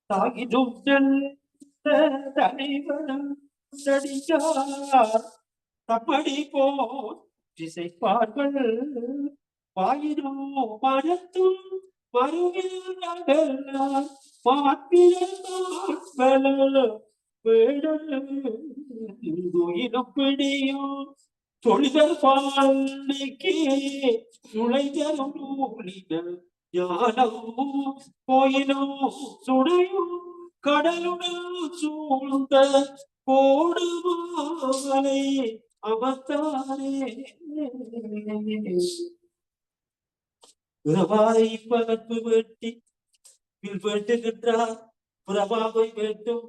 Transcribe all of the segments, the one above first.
தாயினும் தலைவனம் நடிகார் தப்படி போல் திசைப்பார்கள் வாயினோ மனத்தும் மறுவில்லார் பிடியும் தொழில் பாலிக்கே நுழைதரும் நூலினர் ஞானமும் கோயிலும் சுடையும் கடலுடன் சூழ்ந்த கோடுமாலை அமர்த்தானே புறவாதை பகற்பு வேட்டி வெட்டுகின்றார் புறவாவை வேண்டும்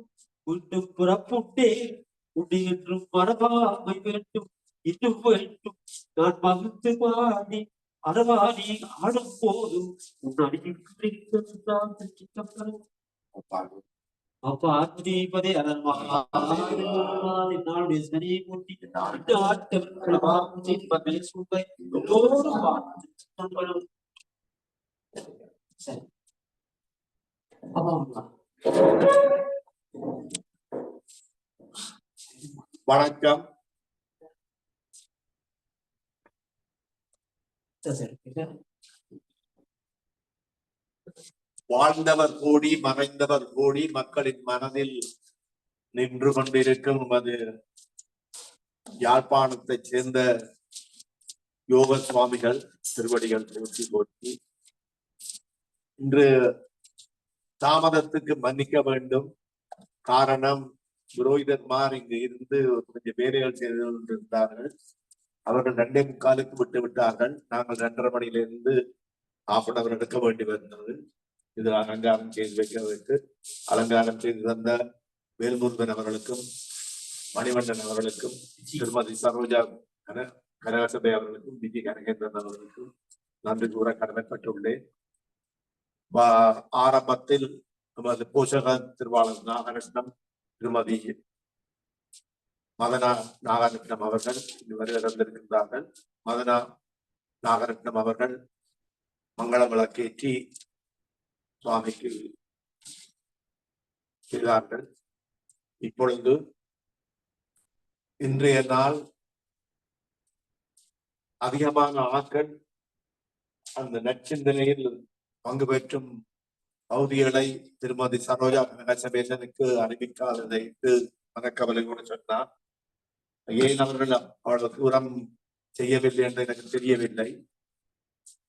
மீண்டும் புறப்புட்டே உண்டியென்றும் மரபாவை வேண்டும் இன்னும் வேண்டும் நான் மகிழ்ந்து பாடி அறவாடி ஆடும் போதும் அப்படி அதனுடைய சனியை கூட்டி வணக்கம். வாழ்ந்தவர் கூடி மறைந்தவர் கூடி மக்களின் மனதில் நின்று கொண்டிருக்கும் அது யாழ்ப்பாணத்தைச் சேர்ந்த யோக சுவாமிகள் திருவடிகள் போற்றி போற்றி. இன்று தாமதத்துக்கு மன்னிக்க வேண்டும். காரணம், புரோகிதர்மார் இங்கு இருந்து கொஞ்சம் வேலைகள் செய்து கொண்டிருந்தார்கள். அவர்கள் 2:45 விட்டு விட்டார்கள். நாங்கள் 2:30 மணியிலிருந்து 1/2 hour எடுக்க வேண்டி வந்தது. இது அலங்காரம் செய்து வைக்கிறதுக்கு அலங்காரம் செய்து தந்த வேல்முருகன் அவர்களுக்கும் மணிவண்ணன் அவர்களுக்கும் திருமதி சரோஜா கனகசபை அவர்களுக்கும் விஜய் கனகேந்திரன் அவர்களுக்கும் நன்றி கூற கடமைப்பட்டுள்ளேன். ஆரம்பத்தில் நமது போஷக திருவாளர் நாகரட்னம் திருமதி மதனா நாகரட்னம் அவர்கள் வருகை தந்திருக்கின்றார்கள். மதனா நாகரட்னம் அவர்கள் மங்கள விளக்கேற்றி சுவாமிக்கு செய்தார்கள். இப்பொழுது இன்றைய நாள் அதிகமான ஆட்கள் அந்த நற்சிந்தனையில் பங்கு பெற்றும் பகுதிகளை திருமதி சரோஜா கனகசபேசனுக்கு அறிவிக்காததை மனக்கவலை கூட சொன்னார். ஏன் அவர்கள் அவ்வளவு தூரம் செய்யவில்லை என்று எனக்கு தெரியவில்லை.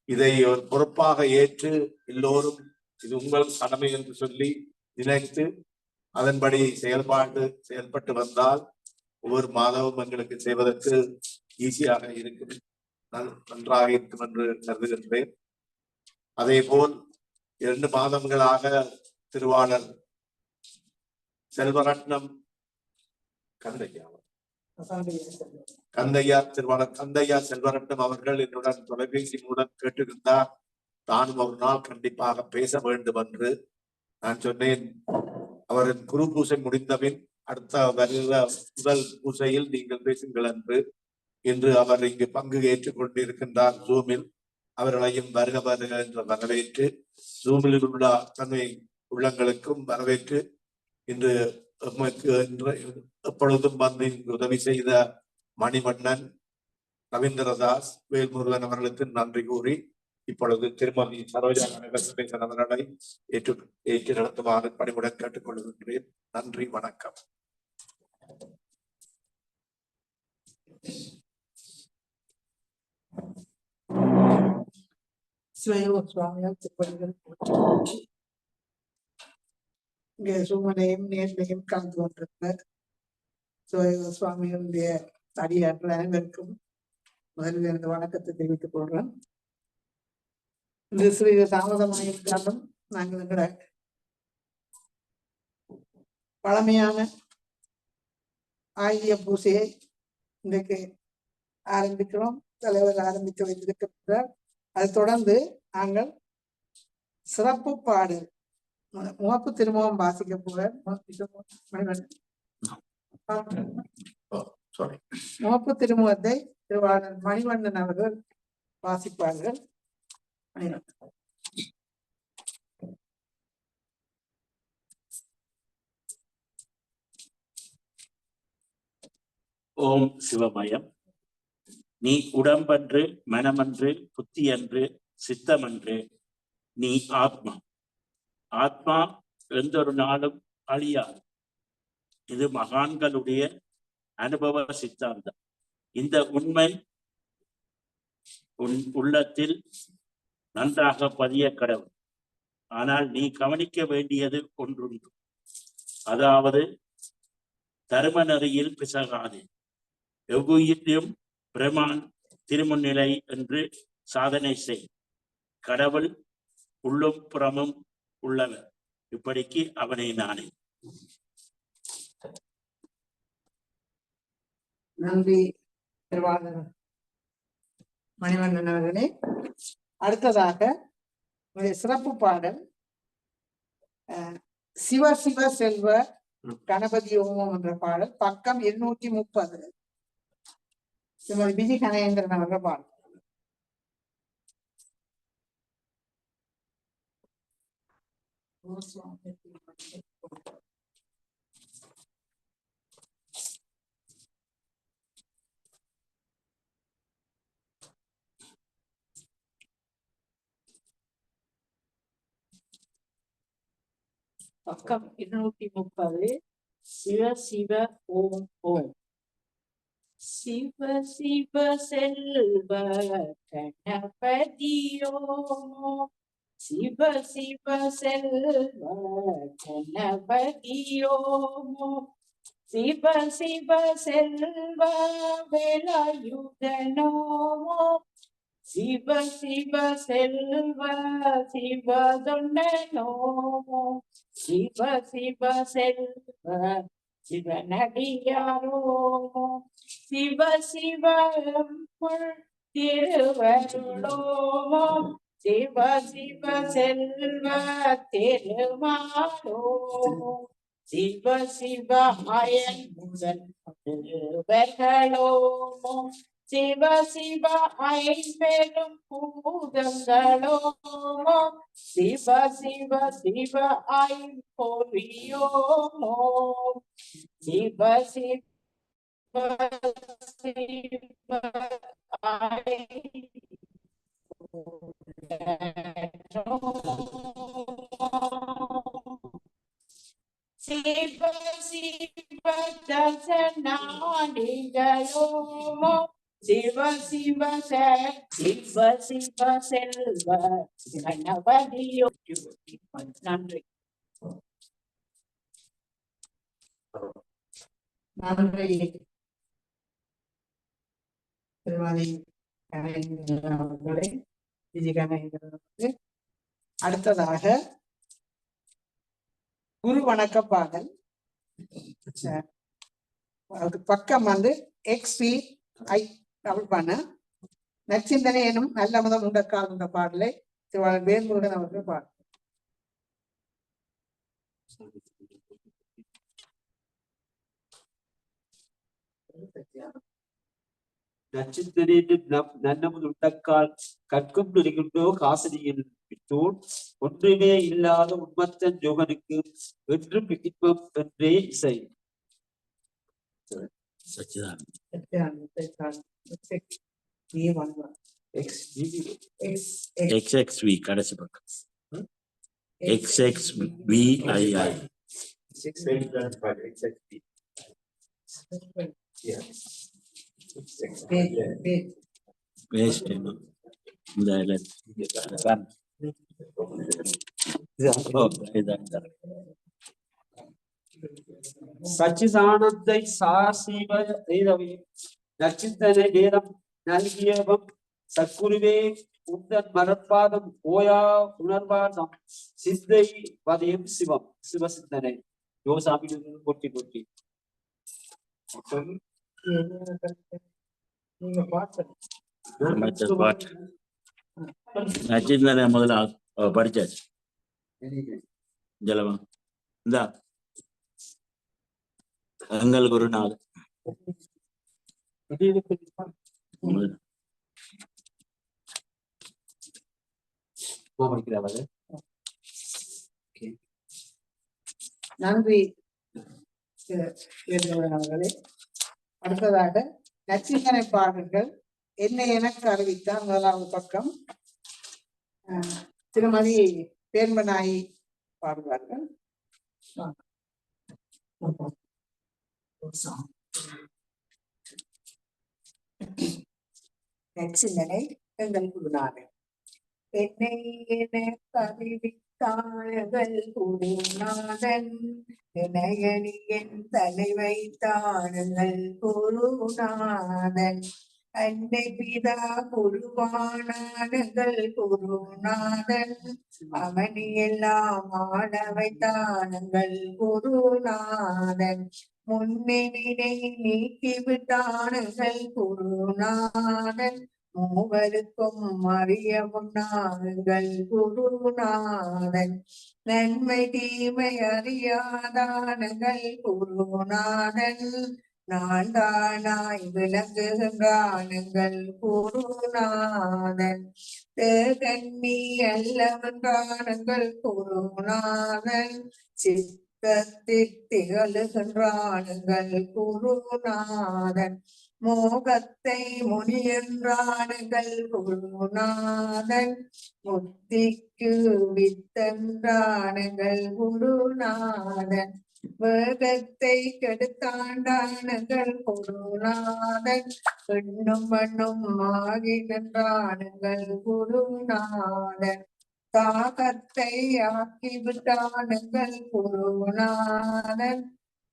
இதை ஒரு பொறுப்பாக ஏற்று எல்லோரும் இது உங்கள் கடமை என்று சொல்லி நினைத்து அதன்படி செயல்பட்டு வந்தால் ஒவ்வொரு மாதமும் எங்களுக்கு செய்வதற்கு ஈஸியாக இருக்கும், நன்றாக இருக்கும் என்று கருதுகின்றேன். அதே போல் 2 மாதங்களாக திருவாளர் செல்வரட்னம் திருவாளர் கந்தையா செல்வரட்னம் அவர்கள் என்னுடன் தொலைபேசி மூலம் கேட்டிருந்தார். தானும் ஒரு நாள் கண்டிப்பாக பேச வேண்டும் என்று நான் சொன்னேன். அவரின் குரு பூசை முடிந்தபின் அடுத்த வருகிற முதல் பூசையில் நீங்கள் பேசுங்கள் என்று. இன்று அவர் இங்கு பங்கு ஏற்றுக் கொண்டிருக்கின்றார் ஜூமில். அவர்களையும் வருக வருக என்று வரவேற்று, ஜூமில் உள்ள அத்தனை உள்ளங்களுக்கும் வரவேற்று, இன்று எப்பொழுதும் வந்து உதவி செய்த மணிவண்ணன், ரவீந்திரதாஸ், வேல்முருகன் அவர்களுக்கு நன்றி கூறி இப்பொழுது திருமதி சரோஜா கனகசபேசன் அவர்களை ஏற்று நடத்துமாறு பணிவுடன் கேட்டுக் கொள்கின்றேன். நன்றி, வணக்கம். இங்கே சுமனையும் நேர்மையும் கலந்து கொண்டிருந்த சுவாமியுடைய அடியார்கள் அனைவருக்கும் முதலில் இந்த வணக்கத்தை தெரிவித்துக் கொள்றேன். இந்த சிறிது தாமதமாக இருந்தாலும் நாங்கள் எங்களை பழமையான ஆயுத பூசையை இன்றைக்கு ஆரம்பிக்கிறோம். தலைவர் ஆரம்பித்து வைத்திருக்கிறார். அதை தொடர்ந்து நாங்கள் சிறப்பு பாடு முகப்பு திருமுகம் வாசிக்க போகிறார். முகப்பு திருமுகத்தை திருவாளர் மணிவண்ணன் அவர்கள் வாசிப்பார்கள். ஓம் சிவமயம். நீ உடம்பன்று மனமன்று புத்தியன்று சித்தமன்று, நீ ஆத்மா. ஆத்மா எந்தொரு நாளும் அழியாது. இது மகான்களுடைய அனுபவ சித்தாந்தம். இந்த உண்மை உன் உள்ளத்தில் நன்றாக பதிய கடவுள். ஆனால் நீ கவனிக்க வேண்டியது ஒன்றுண்டு. அதாவது தர்ம நெறியில் பிசகாது. எவ்வுயிரும் பிரமான் திருமுன்னிலை என்று சாதனை செய். கடவுள் உள்ளும் புறமும் உள்ளவர். இப்படிக்கு அவனை நானே. நன்றி திருவாளர் மணிவண்ணன் அவர்களே. அடுத்ததாக சிறப்பு பாடல் சிவ சிவ செல்வ கணபதி ஓமம் என்ற பாடல் பக்கம் 230. திருமதி பிஜி கனகேந்திரன் அவர்கள் பாடல். பக்கம் 230. சிவ சிவ ஓம் ஓம். சிவ சிவ செல்வ கணபதி ஓம். சிவ சிவ செல்வ கணபதி ஓம். சிவ சிவ செல்வ வேலாயுதனோ. சிவ சிவ செல்வ சிவதொண்டனோ. சிவ சிவ செல்வ சிவனடியாரோ. சிவ சிவ திருவருளோ. சிவ சிவ செல்வ திருமாலோ. சிவ சிவ அயன் முதல் திருவர்களோ. சிவ சிவ ஐம்பெரும் பூதங்களோ. சிவ சிவ சிவ ஐம்பொறியோமோ. சிவ சிவ சிவ சிவ சிவ தசநாடிகளோ. சிவ சிவ சிவ சிவ செல்வ கணபதியோ. நன்றி. நன்றி திருமதி கனகேந்திரன் அவர்களே, பிஜி கனகேந்திரன் அவர்களே. அடுத்ததாக குரு வணக்க பாடல். அது பக்கம் XP I டபுள் பண்ண நச்சிந்தனை எனும் நல்ல முதல் உண்டக்கால் என்ற பாடலை திருவாளர் வேல்முருகன் அவர்கள் பாடு. நச்சுத்தனேற்று நன்னமுது உண்டக்கால் கற்கும் நெறிகின்றோ காசனியின் விட்டோன். ஒன்றுமே இல்லாத உண்மத்தன் யோகனுக்கு என்றும் இன்பம் என்றே இசை. XXV கடைசி பக்கம். XXVII. சச்சிதானந்தை சாசிவ தெய்வமே நச்சிந்தனை வேதம் நல்கியவம் சக்குருவே உந்தன் மரப்பாதம் ஓயா உணர்வாதம் சித்தை பதியும் சிவம். சிவசிந்தனை யோசாமி பொட்டி பொட்டி நீங்க பார்த்து நச்சிந்தனை முதல்ல படிச்சாச்சு. ஜலமா இந்தா எங்களுக்கு ஒரு நாள் படிக்கிறாவது. நன்றி அவர்களே. அடுத்ததாக நச்சிந்தனை பாடல்கள் என்னை எனக்கு அறிவித்தார் முதலாவது பக்கம் திருமதி பேர்மநாயி பாடுவார்கள். நச்சிந்தனை எங்கள் குருநாதன். என்னை எனக்கு அறிவித்தார்கள் குருநாதன், இணையணியன் தலை வைத்தார்கள் குருநாதன், அன்னை பிதா குருவானார்கள் குருநாதன், அவனியெல்லாம் ஆள வைத்தார்கள் குருநாதன், முன்னினை நீக்கிவிட்டார்கள் குருநாதன், மூவருக்கும் அறிய முன்னார்கள் குருநாதன், நன்மை தீமை அறியாதானங்கள் குருநாதன், நான் தானாய் விளங்குகின்றானுங்கள் குருநாதன், தேகன்னி அல்லவென்றானுங்கள் குருநாதன், சித்தத்தில் திகழுகின்றானுங்கள் குருநாதன், மோகத்தை முனி என்றானுங்கள் குருநாதன், முத்திக்கு வித்தென்றானுங்கள் குருநாதன், வேகத்தை கெடுத்தாண்டானுங்கள் குருநாதன், பெண்ணும் மண்ணும் ஆகி நின்றானுங்கள் குருநாதன், தாகத்தை ஆக்கிவிட்டானுங்கள் குருநாதன்,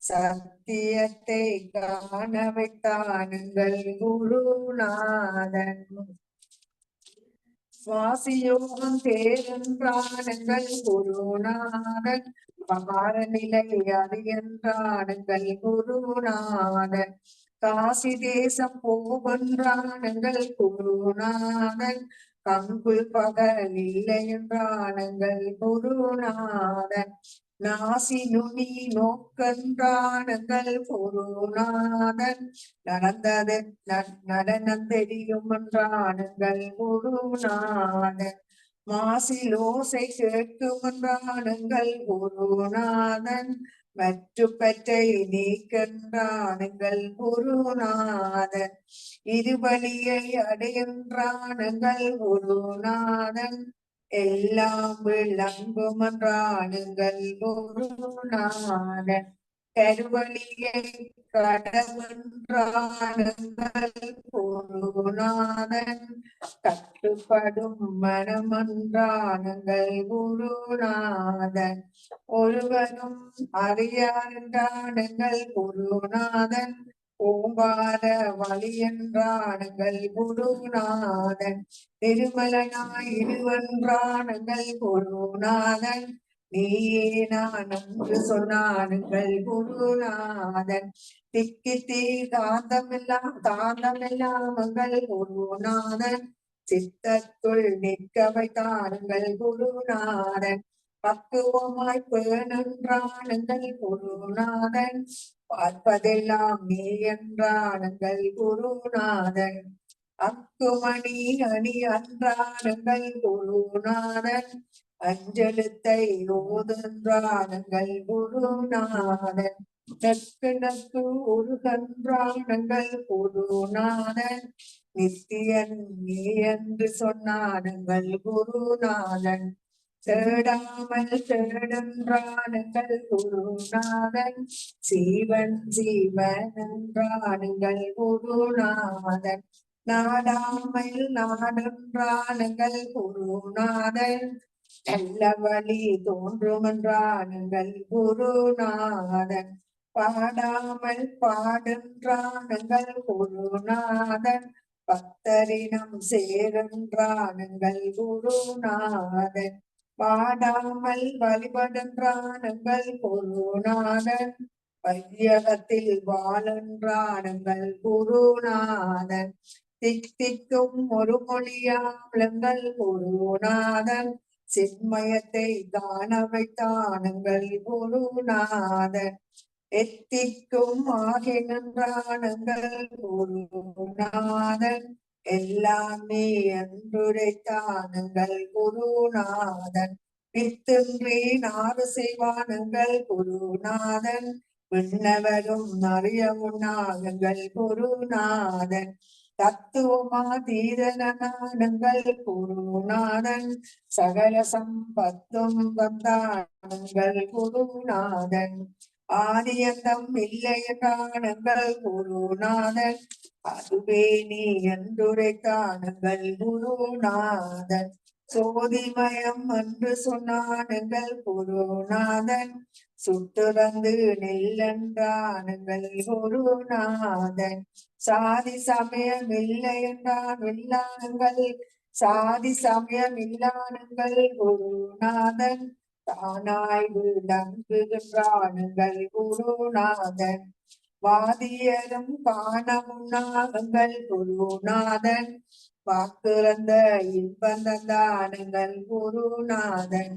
சத்தியத்தை காண வைத்தானுங்கள் குருநாதன், சுவாசியோகம் தேர்ந்தானுங்கள் குருநாதன், பகார நிலை அறியன்றானுங்கள் குருநாதன், காசி தேசம் போகின்றானுங்கள் குருநாதன், கங்குள் பகல் இல்லை என்றானுங்கள் குருநாதன், நாசி நுனி நோக்கென்றானுங்கள் குருநாதன், நடனம் தெரியும் என்றானுங்கள் குருநாதன், மாசிலோசை கேட்கும் என்றானுங்கள் குருநாதன், மற்றுப்பற்றை நீக்கின்றானுங்கள் குருநாதன், இருவழியை அடைகின்றானுங்கள் குருநாதன், எல்லாம் விளங்கும் என்றானுங்கள் குருநாதன், கருவழியை கடவென்றானுங்கள் குருநாதன், கட்டுப்படும் மனமென்றானுங்கள் குருநாதன், ஒருவரும் அறியாண்டானுங்கள் குருநாதன், ஓங்கார வழி என்றானுங்கள் குருநாதன், திருமலனாய் இருவென்றானுங்கள் குருநாதன், நீயே நான் என்று சொன்னானுங்கள் குருநாதன், திக்கு தீ காந்தமெல்லாம் எங்கள் குருநாதன், சித்தத்துள் நிற்க வைத்தானுங்கள் குருநாதன், பக்குவமாய் பேணென்றானுங்கள் குருநாதன், பார்ப்பதெல்லாம் நீ என்றானுங்கள் குருநாதன், அக்குமணி அணி அன்றானுங்கள் குருநாதன், அஞ்செழுத்தை ஓதென்றானுங்கள் குருநாதன், நக்கு நக்கு உருகன்றானுங்கள் குருநாதன், நித்தியன் நீ என்று சொன்னானுங்கள் குருநாதன், தேடாமல் தேடென்றானுங்கள் குருநாதன், சீவன் சீவன் என்றானுங்கள் குருநாதன், நாடாமல் நாடென்றானுங்கள் குருநாதன், நல்ல வழி தோன்றுமென்றானுங்கள் குருநாதன், பாடாமல் பாடென்றானுங்கள் குருநாதன், பக்தரினம் சேரென்றானுங்கள் குருநாதன், வாடாமல் வழிபடுன்றானுங்கள் குருநாதன், வையகத்தில் வாழன்றானுங்கள் குருநாதன், தித்திக்கும் ஒரு மொழியாளுங்கள் குருநாதன், சின்மயத்தை காண வைத்தானுங்கள் குருநாதன், எத்திக்கும் ஆகி நின்றானுங்கள் குருநாதன், எல்லாமே என்றுரைத்தானுங்கள் குருநாதன், பித்தின்றி நாறு செய்வானுங்கள் குருநாதன், விண்ணவரும் அறிய உண்ணானுங்கள் குருநாதன், தத்துவமா தீரனானுங்கள் குருநாதன், சகல சம்பத்தும் வந்தானுங்கள் குருநாதன், ஆதியந்தம் இல்லை என்றானுங்கள் குருநாதன், அதுவே நீ என்றுரைத்தானுங்கள் குருநாதன், சோதிமயம் என்று சொன்னானுங்கள் குருநாதன், சுட்டுறந்து நெல்லென்றானுங்கள் குருநாதன், சாதி சமயம் இல்லை என்றான் இல்லானுங்கள், சாதி சமயம் இல்லானுங்கள் குருநாதன், தானாய் விளங்குகின்றானுங்கள் குருநாதன், வாதியரும் காண உண்ணானுங்கள் குருநாதன், வாக்குறந்த இன்பந்தானுங்கள் குருநாதன்,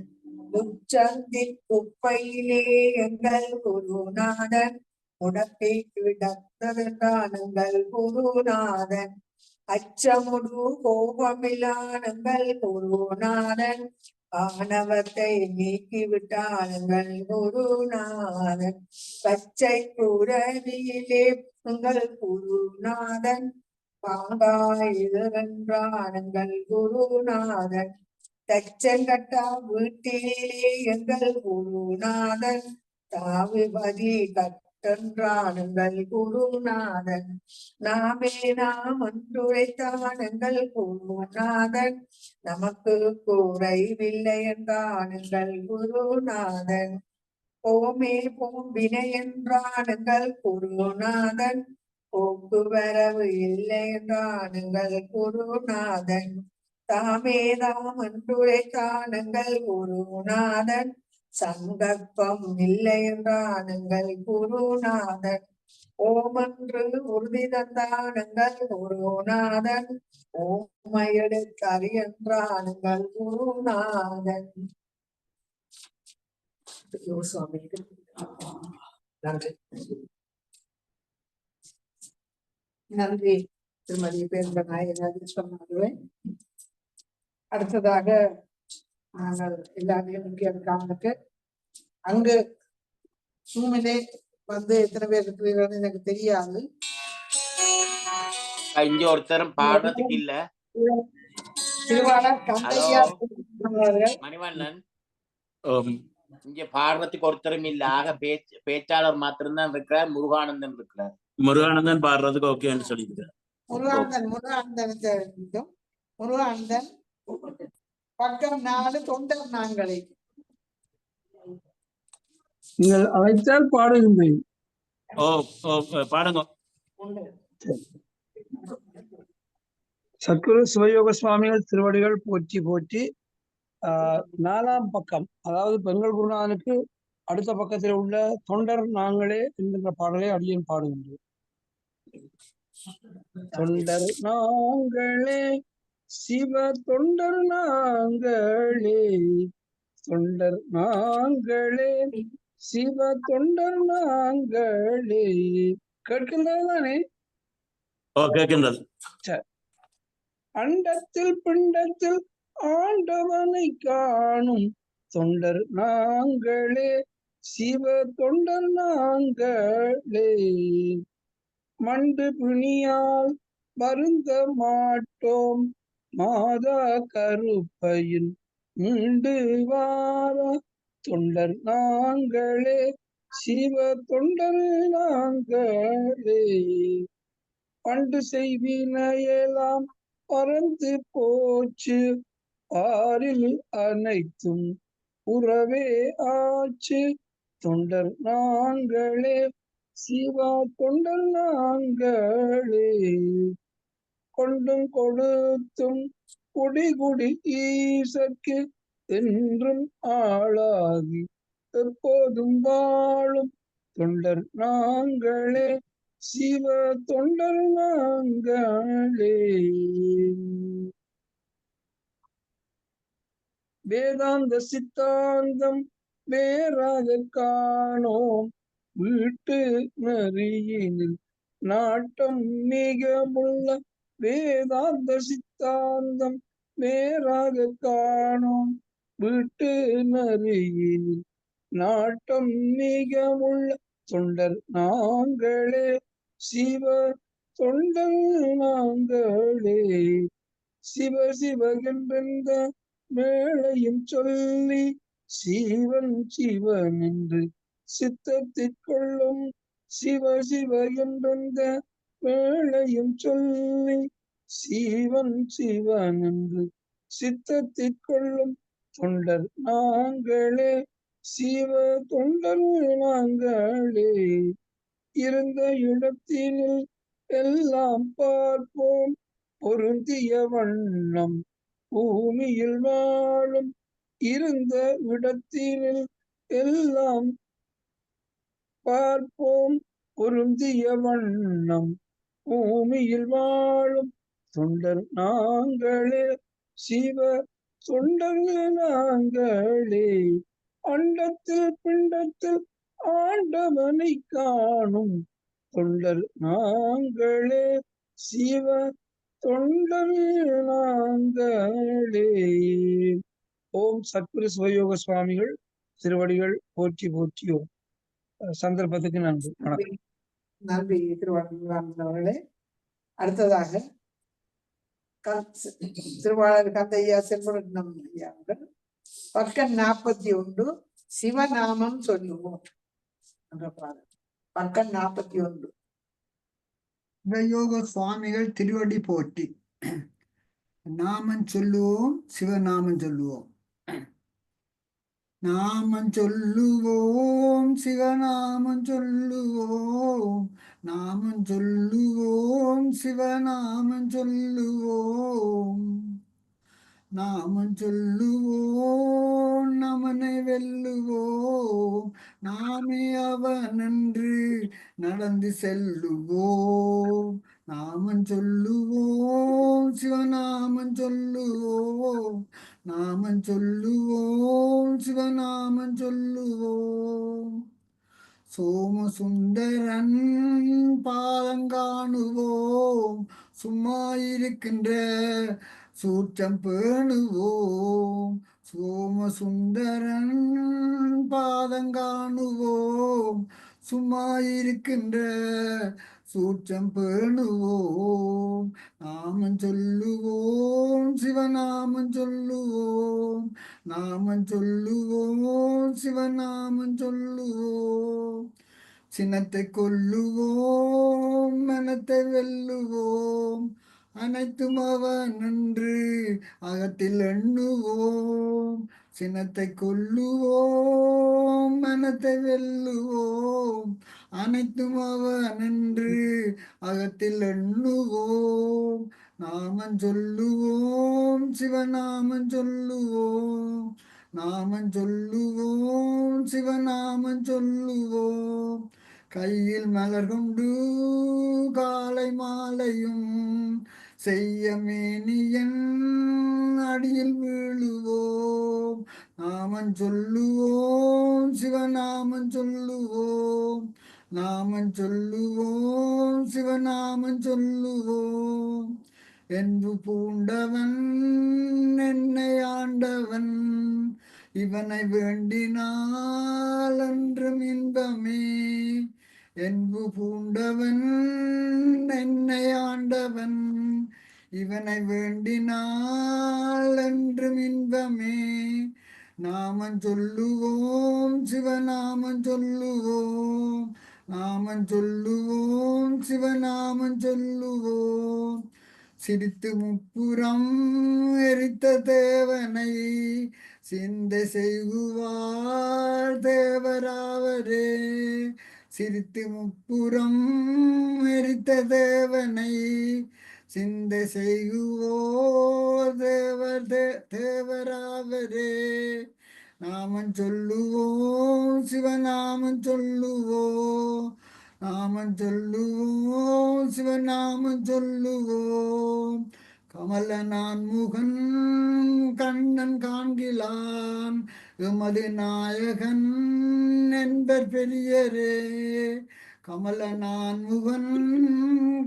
உச்சந்தி குப்பையிலே எங்கள் குருநாதன், முடக்கை கிடந்ததென்றானுங்கள் குருநாதன், அச்சமுடு கோபமில்லானுங்கள் குருநாதன், ஆணவத்தை நீக்கிவிட்டானுங்கள் குருநாதன், பச்சை குரவியிலே உங்கள் குருநாதன், பாங்காயிருன்றானுங்கள் குருநாதன், தச்சங்கட்டா வீட்டிலே எங்கள் குருநாதன், தாவிபதி கட்டென்றானுங்கள் குருநாதன், நாமே நாம் ஒன்றுரைத்தானுங்கள் குருநாதன், நமக்கு குறைவில்லை என்றானுங்கள் குருநாதன், போமே போம்பினை என்றானுங்கள் குருநாதன், போக்குவரவு இல்லை என்றானுங்கள் குருநாதன், தாமேதாம் என்றுரைத்தானுங்கள் குருநாதன், சங்கல்பம் இல்லை என்றானுங்கள் குருநாதன், ஓமென்று உறுதி தந்தானுங்கள் குருநாதன், ஓமையெடுத்து அறியன்றானுங்கள் குருநாதன். சுவாமி நன்றி. நன்றி திருமதி பேருந்த நாயகன். அடுத்ததாக நாங்கள் எல்லாரையும் முக்கிய இருக்காங்களுக்கு அங்கு சூமிலே வந்து எத்தனை பேர் இருக்கிறீர்கள் எனக்கு தெரியாது. இங்க ஒருத்தரும் பாடுறதுக்கு இல்ல. திருவாளர் கந்தையா மணிவண்ணன் இங்க பாடுறதுக்கு ஒருத்தரும் இல்ல. ஆக பேச்சாளர் மாத்திரம்தான் இருக்கிறார். முருகானந்தன் இருக்கிறார். முருகானந்தன் பாடுறதுக்கு ஓகேன்னு சொல்லியிருக்காரு. முருகானந்தன் பக்கம் 4 தொண்டர் நாங்களே நீங்கள் அழைத்தால் பாடுகின்றேன். ஓ ஓ பாடுங்க. சத்குரு சிவயோக சுவாமிகள் திருவடிகள் போற்றி போற்றி. 4ஆம் பக்கம், அதாவது பெண்கள் குருநாதனுக்கு அடுத்த பக்கத்தில் உள்ள தொண்டர் நாங்களே என்கின்ற பாடலை அடியேன் பாடுகின்றேன். தொண்டர் நாங்களே சிவ தொண்டர் நாங்களே, தொண்டர் நாங்களே சிவ தொண்டர் நாங்களே. கேட்கின்றது தானே? ஓ கேட்கின்றது. அண்டத்தில் பிண்டத்தில் ஆண்டவனை காணும் தொண்டர் நாங்களே சிவ தொண்டர் நாங்களே. மண்டு பிணியால் வருந்த மாட்டோம் மாதா கருப்பையின் மீண்டு வார தொண்டர் நாங்களே சிவ தொண்டர் நாங்களே. பண்டு செய்வினையெல்லாம் பறந்து போச்சு, ஆறில் அனைத்தும் உறவே ஆச்சு, தொண்டர் நாங்களே சிவா தொண்டர் நாங்களே. கொண்டும் கொடுத்தும் குடி குடி ஈசற்கு என்றும் ஆளாகி எப்போதும் வாழும் தொண்டர் நாங்களே, சிவ தொண்டர் நாங்களே. வேதாந்த சித்தாந்தம் வேறாக காணோம், வீட்டு நெறியினில் நாட்டம் மிகமுள்ள. வேதாந்த சித்தாந்தம் வேறாக காணோம், வீட்டு நெறியினில் நாட்டம் மிகமுள்ள. தொண்டர் நாங்களே, சிவ தொண்டர் நாங்களே. சிவ சிவகென்ற வேளையும் சொல்லி சிவன் சிவன் என்று சித்தத்திற்கொள்ளும். சிவ சிவ என்ற வேளையும் சொல்லி சிவன் சிவன் என்று சித்தத்திற்கொள்ளும். தொண்டர் நாங்களே, சிவ தொண்டர் நாங்களே. இருந்த இடத்தினில் எல்லாம் பார்ப்போம், பொருந்திய வண்ணம் பூமியில் வாழும். இருந்த இடத்தினில் எல்லாம் பார்ப்போம், பொருந்திய வண்ணம் பூமியில் வாழும். தொண்டர் நாங்களே, சிவ தொண்டர் நாங்களே. அண்டத்தில் பிண்டத்தில் ஆண்டவனை காணும் தொண்டர் நாங்களே, சிவ தொண்டர் நாங்களே. ஓம் சத்குரு சிவயோக சுவாமிகள் திருவடிகள் போற்றி போற்றியோ. சந்தர்ப்பத்துக்கு நன்றி, வணக்கம். நன்றி திருவாளர் அவர்களே. அடுத்ததாக திருவாளர் கந்தையா செல்வரட்னம் ஐயா அவர்கள் பக்கம் 41 சிவநாமம் சொல்லுவோம் என்ற பாடல். பக்கம் 41. சிவயோக சுவாமிகள் திருவடி போற்றி. நாமம் சொல்லுவோம், சிவநாமம் சொல்லுவோம். நாமம் சொல்லுவோம், சிவநாமம் சொல்லுவோம். நாமம் சொல்லுவோம், சிவநாமம் சொல்லுவோம். நாமம் சொல்லுவோம், நமனை வெல்லுவோம். நாமே அவனென்று நடந்து செல்லுவோம். நாமம் சொல்லுவோம், சிவநாமம் சொல்லுவோம். நாமம் சொல்லுவோம், சிவநாமம் சொல்லுவோம். சோமசுந்தரன் பாதங்காணுவோம், சும்மா இருக்கின்ற சூற்றம் பேணுவோம். சோமசுந்தரன் பாதங்காணுவோம், சும்மா இருக்கின்ற சூற்றம் பேணுவோம். நாமம் சொல்லுவோம், சிவநாமம் சொல்லுவோம். நாமம் சொல்லுவோம், சிவநாமம் சொல்லுவோம். சினத்தை கொல்லுவோம், மனத்தை வெல்லுவோம். அனைத்தும் அவன் என்று அகத்தில் எண்ணுவோம். சினத்தை கொல்லுவோம், மனத்தை வெல்லுவோம். அனைத்தும் அவன் என்று அகத்தில் எண்ணுவோம். நாமம் சொல்லுவோம், சிவநாமம் சொல்லுவோம். நாமம் சொல்லுவோம், சிவநாமம் சொல்லுவோம். கையில் மலர் கொண்டு காலை மாலையும் செய்ய மேனியன் அடியில் வீழுவோம். நாமம் சொல்லுவோம், சிவநாமம் சொல்லுவோம். நாமம் சொல்லுவோம், சிவநாமம் சொல்லுவோம். என்று பூண்டவன் என்னை ஆண்டவன், இவனை வேண்டினால் என்றும் இன்பமே. என்பு பூண்டவன் என்னை ஆண்டவன், இவனை வேண்டினால் என்றும் இன்பமே. நாமம் சொல்லுவோம், சிவநாமம் சொல்லுவோம். நாமம் சொல்லுவோம், சிவநாமம் சொல்லுவோம். சிரித்து முப்புறம் எரித்த தேவனை சிந்தை செய்குவார் தேவராவரே. சிரித்து முப்புறம் எரித்த தேவனை சிந்தை செய்குவோர் தேவராவரே. நாமம் சொல்லுவோம் சிவநாமம் சொல்லுவோம், நாமம் சொல்லுவோம் சிவநாமம் சொல்லுவோம். கமல நான் முகன் கண்ணன் காண்கிலான், எமது நாயகன் என்பர் பெரியரே. கமல நான் முகன்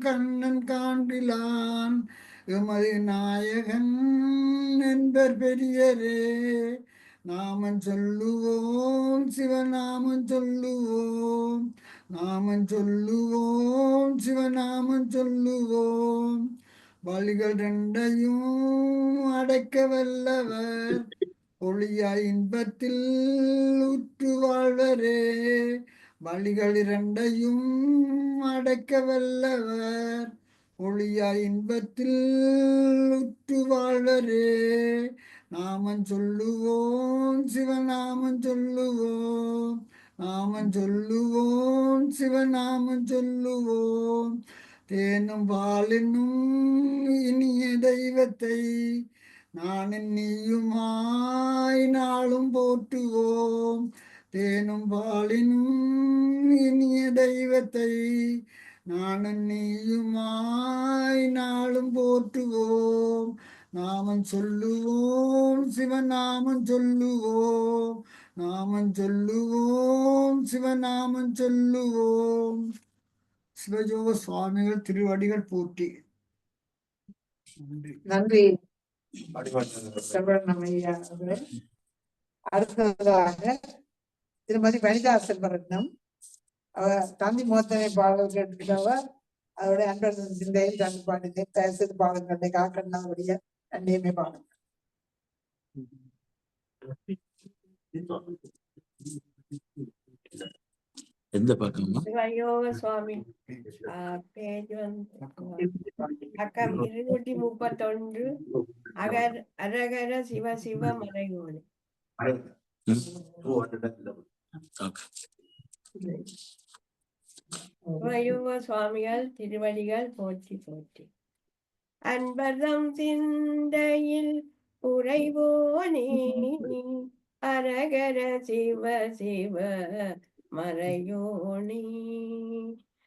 கண்ணன் காண்கிலான், எமது நாயகன் என்பர் பெரியரே. நாமம் சொல்லுவோம் சிவநாமம் சொல்லுவோம், நாமம் சொல்லுவோம் சிவநாமம் சொல்லுவோம். வழிகள் ரெண்டையும் அடைக்க வல்லவர், ஒளியா இன்பத்தில் உற்று வாழ்வரே. வழிகள் இரண்டையும் அடைக்க வல்லவர், ஒளியா இன்பத்தில் உற்று வாழ்வரே. நாமம் சொல்லுவோம் சிவநாமம் சொல்லுவோம், நாமம் சொல்லுவோம் சிவநாமம் சொல்லுவோம். தேனும் பாலினும் இனிய தெய்வத்தை நானும் நீயுமாய் நாளும் போற்றுவோம். தேனும் பாலினும் இனிய தெய்வத்தை நானும் நீயுமாய் நாளும் போற்றுவோம். நாமம் சொல்லுவோம் சிவநாமம் சொல்லுவோம், நாமம் சொல்லுவோம் சிவநாமம் சொல்லுவோம். சிவஜோக சுவாமிகள் திருவடிகள் போற்றி. நன்றி அடிவாங்க செல்வரட்னம் ஐயா அவர்களே. அடுத்ததாக திருமதி வனிதா செல்வரட்னம், அவர் தந்தி மோத்தனை பாடல் கேட்டுக்கிறவர், அவருடைய அன்பர் சிந்தையில் தந்து பாடினேன். தயவு செய்து பாடல்களை காக்கணுடைய அந்நியமே பாடுங்க. எந்த பக்கமா? சிவயோக சுவாமி பேஜ் வந்து பக்கம் 231. அரகர சிவ சிவ மறையோனி. சிவயோக சுவாமிகள் திருவடிகள் போற்றி போற்றி. அன்பதம் சிந்தையில் உறைவோனே, அரகர சிவ சிவ மறையோனே.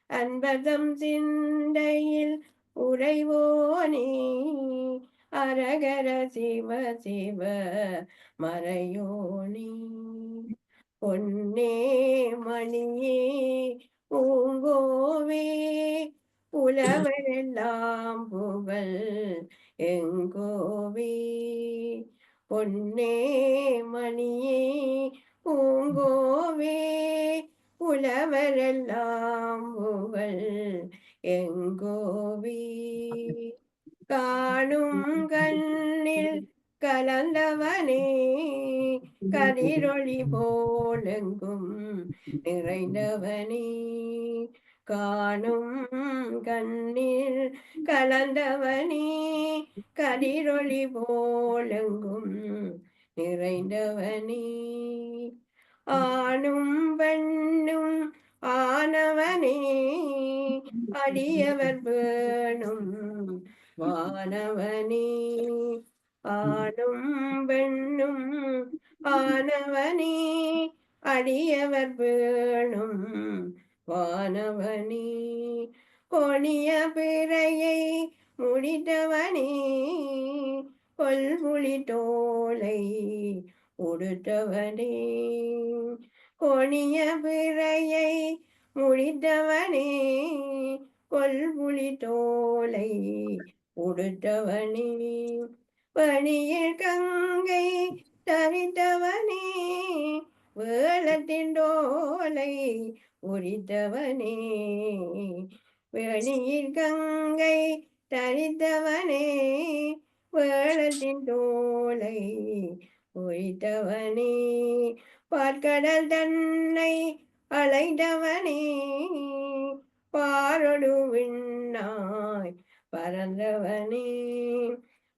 அன்பதம் சிந்தையில் உறைவோனே, அரகர சிவ சிவ மறையோனே. பொன்னே மணியே பூங்கோவே, புலவரெல்லாம் புகழ் எங்கோவே. பொன்னே மணியே பூங்கோவே, புலவரெல்லாம் புகழ் எங்கோவே. காணும் கண்ணில் கலந்தவனே, கதிரொளி போலெங்கும் நிறைந்தவனே. காணும் கண்ணில் கலந்தவனே, கதிரொளி போலெங்கும் நிறைந்தவனே. ஆணும் பெண்ணும் ஆனவனே, அடியவர் வேணும் வானவனே. ஆணும் பெண்ணும் ஆனவனே, அடியவர் வேணும் வானவனே. கொடிய பிறையை முடித்தவனே, கொல்புலி தோலை உடுத்தவனே. கொடிய பிறையை முடித்தவனே, கொல்புலி தோலை உடுத்தவனே. பணியில் கங்கை தரித்தவனே, வேளத்தின் தோலை உரித்தவனே. வெளியில் கங்கை தரித்தவனே, வேளத்தின் தோலை உரித்தவனே. பார்க்கடல் தன்னை அலைந்தவனே, பாரொடு விண்ணாய் பறந்தவனே.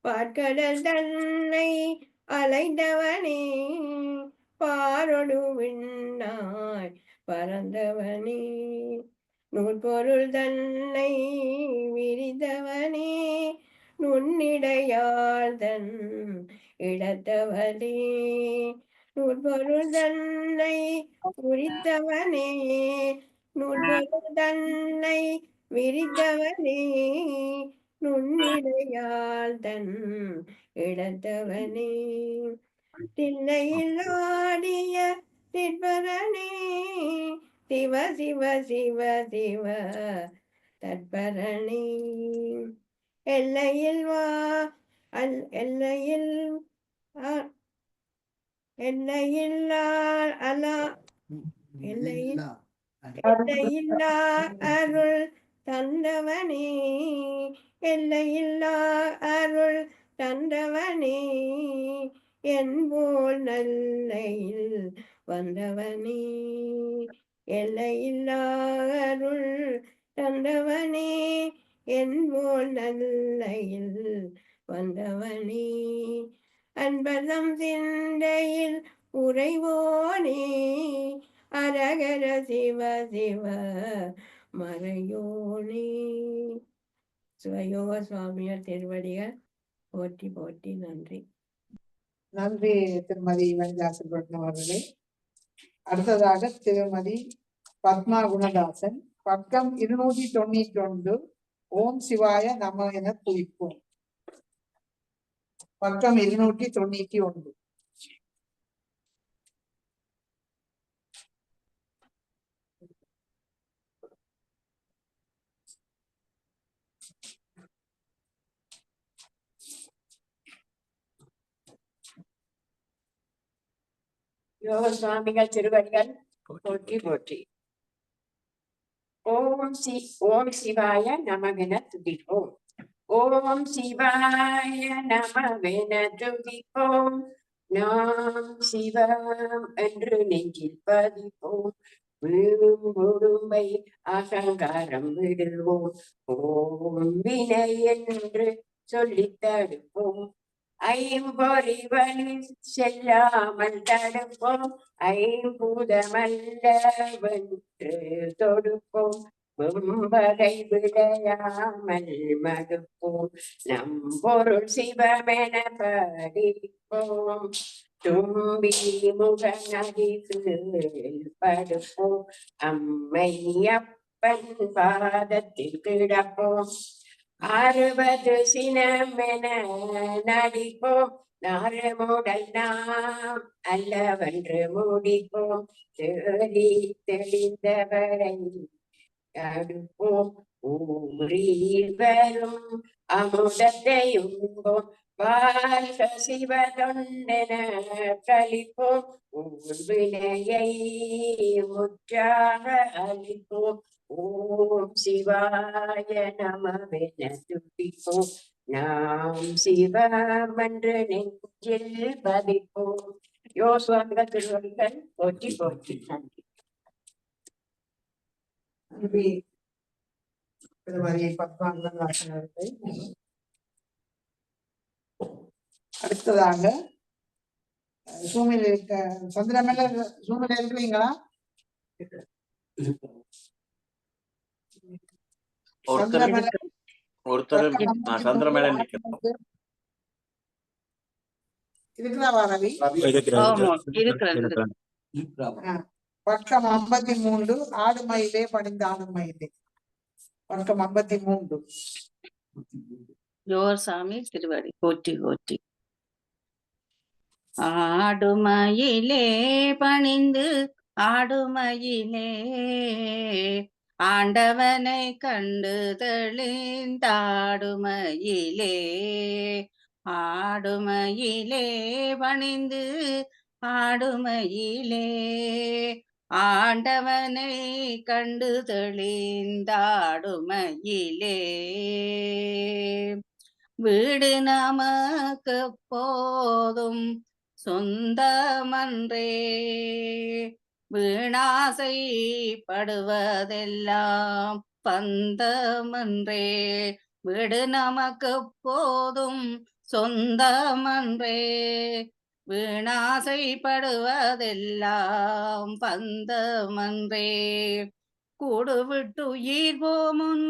பார்க்கடல் தன்னை அலைந்தவனே, பாரொடு விண்ணாய் பறந்தவனே. நூற்பொருள் தன்னை விரித்தவனே, நுண்ணிடையாள் தன் இடத்தவனே. நூற்பொருள் தன்னை உரித்தவனே நூற்பொருள் தன்னை விரித்தவனே நுண்ணிடையால் தன் இடத்தவனே தில்லையில் ஆடிய திற்பரனே சிவ சிவ சிவ சிவ தற்பரணி எல்லையில் வா எல்லையில் எல்லையில்லா அலா எல்லையில்லா அருள் தந்தவனே எல்லையில்லா அருள் தந்தவனே என்போல் நல்லையில் வந்தவனே எல்லையில்லா அருள் தந்தவனே என்போல் நல்லையில் வந்தவனே அன்பதம் சிந்தையில் உறைவோனே அரகர சிவ சிவ மறையோனே. சிவயோக சுவாமியார் திருவடிகள் போற்றி போற்றி. நன்றி. நன்றி திருமதி வனிதாசன் அவர்களே. அடுத்ததாக திருமதி பத்மா குணதாசன், பக்கம் 291, ஓம் சிவாய நம என குறிப்போம். பக்கம் 291. யோக சுவாமிகள் திருவடிகள் போற்றி போற்றி. ஓம் சிவாய நமகென துதிப்போம். ஓம் சிவாய நமவென துதிப்போம். நாம் சிவம் என்று நெஞ்சில் பதிப்போம். முழுமை அகங்காரம் விடுவோம். ஓம் வினை என்று சொல்லி தடுப்போம். ஐம்பொறிவனில் செல்லாமல் தடுப்போம். ஐம்பூதமல்லவென்று தொடுப்போம். வெம்பகை விளையாமல் மடுப்போம். நம் பொருள் சிவமென படிப்போம். தும்பி முகநதியில் படுப்போம். அம்மை அப்பன் பாதத்தில் கிடப்போம். 60 சினமென நடிப்போம். நாரமுடல் நாம் அல்லவென்று முடிப்போம். தேடி தெளிந்தவரை அடுப்போம். ஊரில் வரும் அமுதத்தை உண்போம். வாழ்க சிவதொண்டென கழிப்போம். ஊர்வினையை முற்றாக அழிப்போம். ஓம் சிவாய நமவென துதிப்போம். நாம் சிவமென்று நெஞ்சில் பதிப்போம். யோசுவாமிகள் திருவடிகள் போற்றி போற்றி. நன்றி. நன்றி திருமதி பத்மா குணதாசன் அவர்கள். அடுத்ததாக சூமில் இருக்க சந்திரமேல சூமில் இருக்கிறீங்களா? ஒருத்தர் சந்திரமேல நிக்கிறோம். இருக்கிறாவா ரவி? பக்கம் 53, ஆடுமயிலே பணிந்த ஆடுமயிலே. பக்கம் 53. யோகசாமி திருவடி போற்றி போற்றி. ஆடுமயிலே பணிந்து ஆடுமயிலே ஆண்டவனை கண்டு தெளிந்தாடுமயிலே ஆடுமயிலே பணிந்து ஆடுமயிலே ஆண்டவனை கண்டு தெளிந்தாடுமயிலே வீடு நமக்கு போதும் சொந்தமன்றே வீணாசைப்படுவதெல்லாம் பந்தமன்றே வீடு நமக்கு போதும் சொந்தமன்றே வீணாசைப்படுவதெல்லாம் பந்தமன்றே கூடு விட்டு உயிர் போமுன்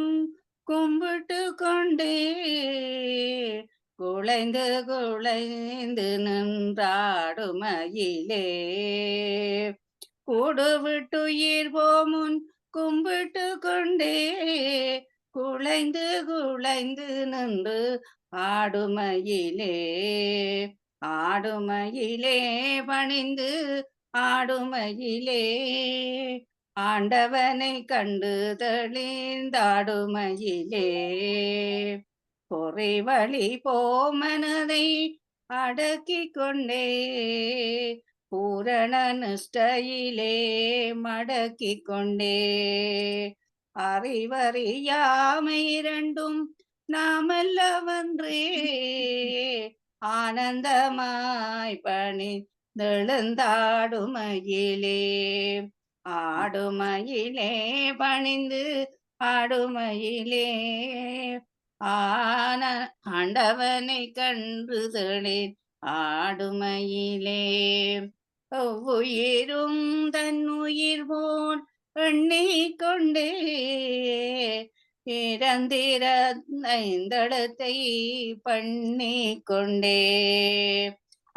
கும்பிட்டு கொண்டே குழைந்து குழைந்து நின்றாடுமையிலே கூடு விட்டுயிர் போமுன் கும்பிட்டு கொண்டே குழைந்து குழைந்து நின்று ஆடுமையிலே ஆடுமையிலே பணிந்து ஆடுமையிலே ஆண்டவனை கண்டு தெளிந்தாடுமையிலே பொறை வழி போமனதை அடக்கி கொண்டே பூரண நிஷ்டையிலே மடக்கி கொண்டே அறிவறியாமை இரண்டும் நாமல்லவன்றே ஆனந்தமாய் பணி தெழுந்தாடுமையிலே ஆடுமையிலே பணிந்து ஆடுமையிலே ஆண்டவனை கண்டு தெளின் ஆடுமையிலே ஒவ்வுயிரும் தன்னுயிர் போல் எண்ணிக்கொண்டே இறந்திரந்தளத்தை பண்ணிக்கொண்டே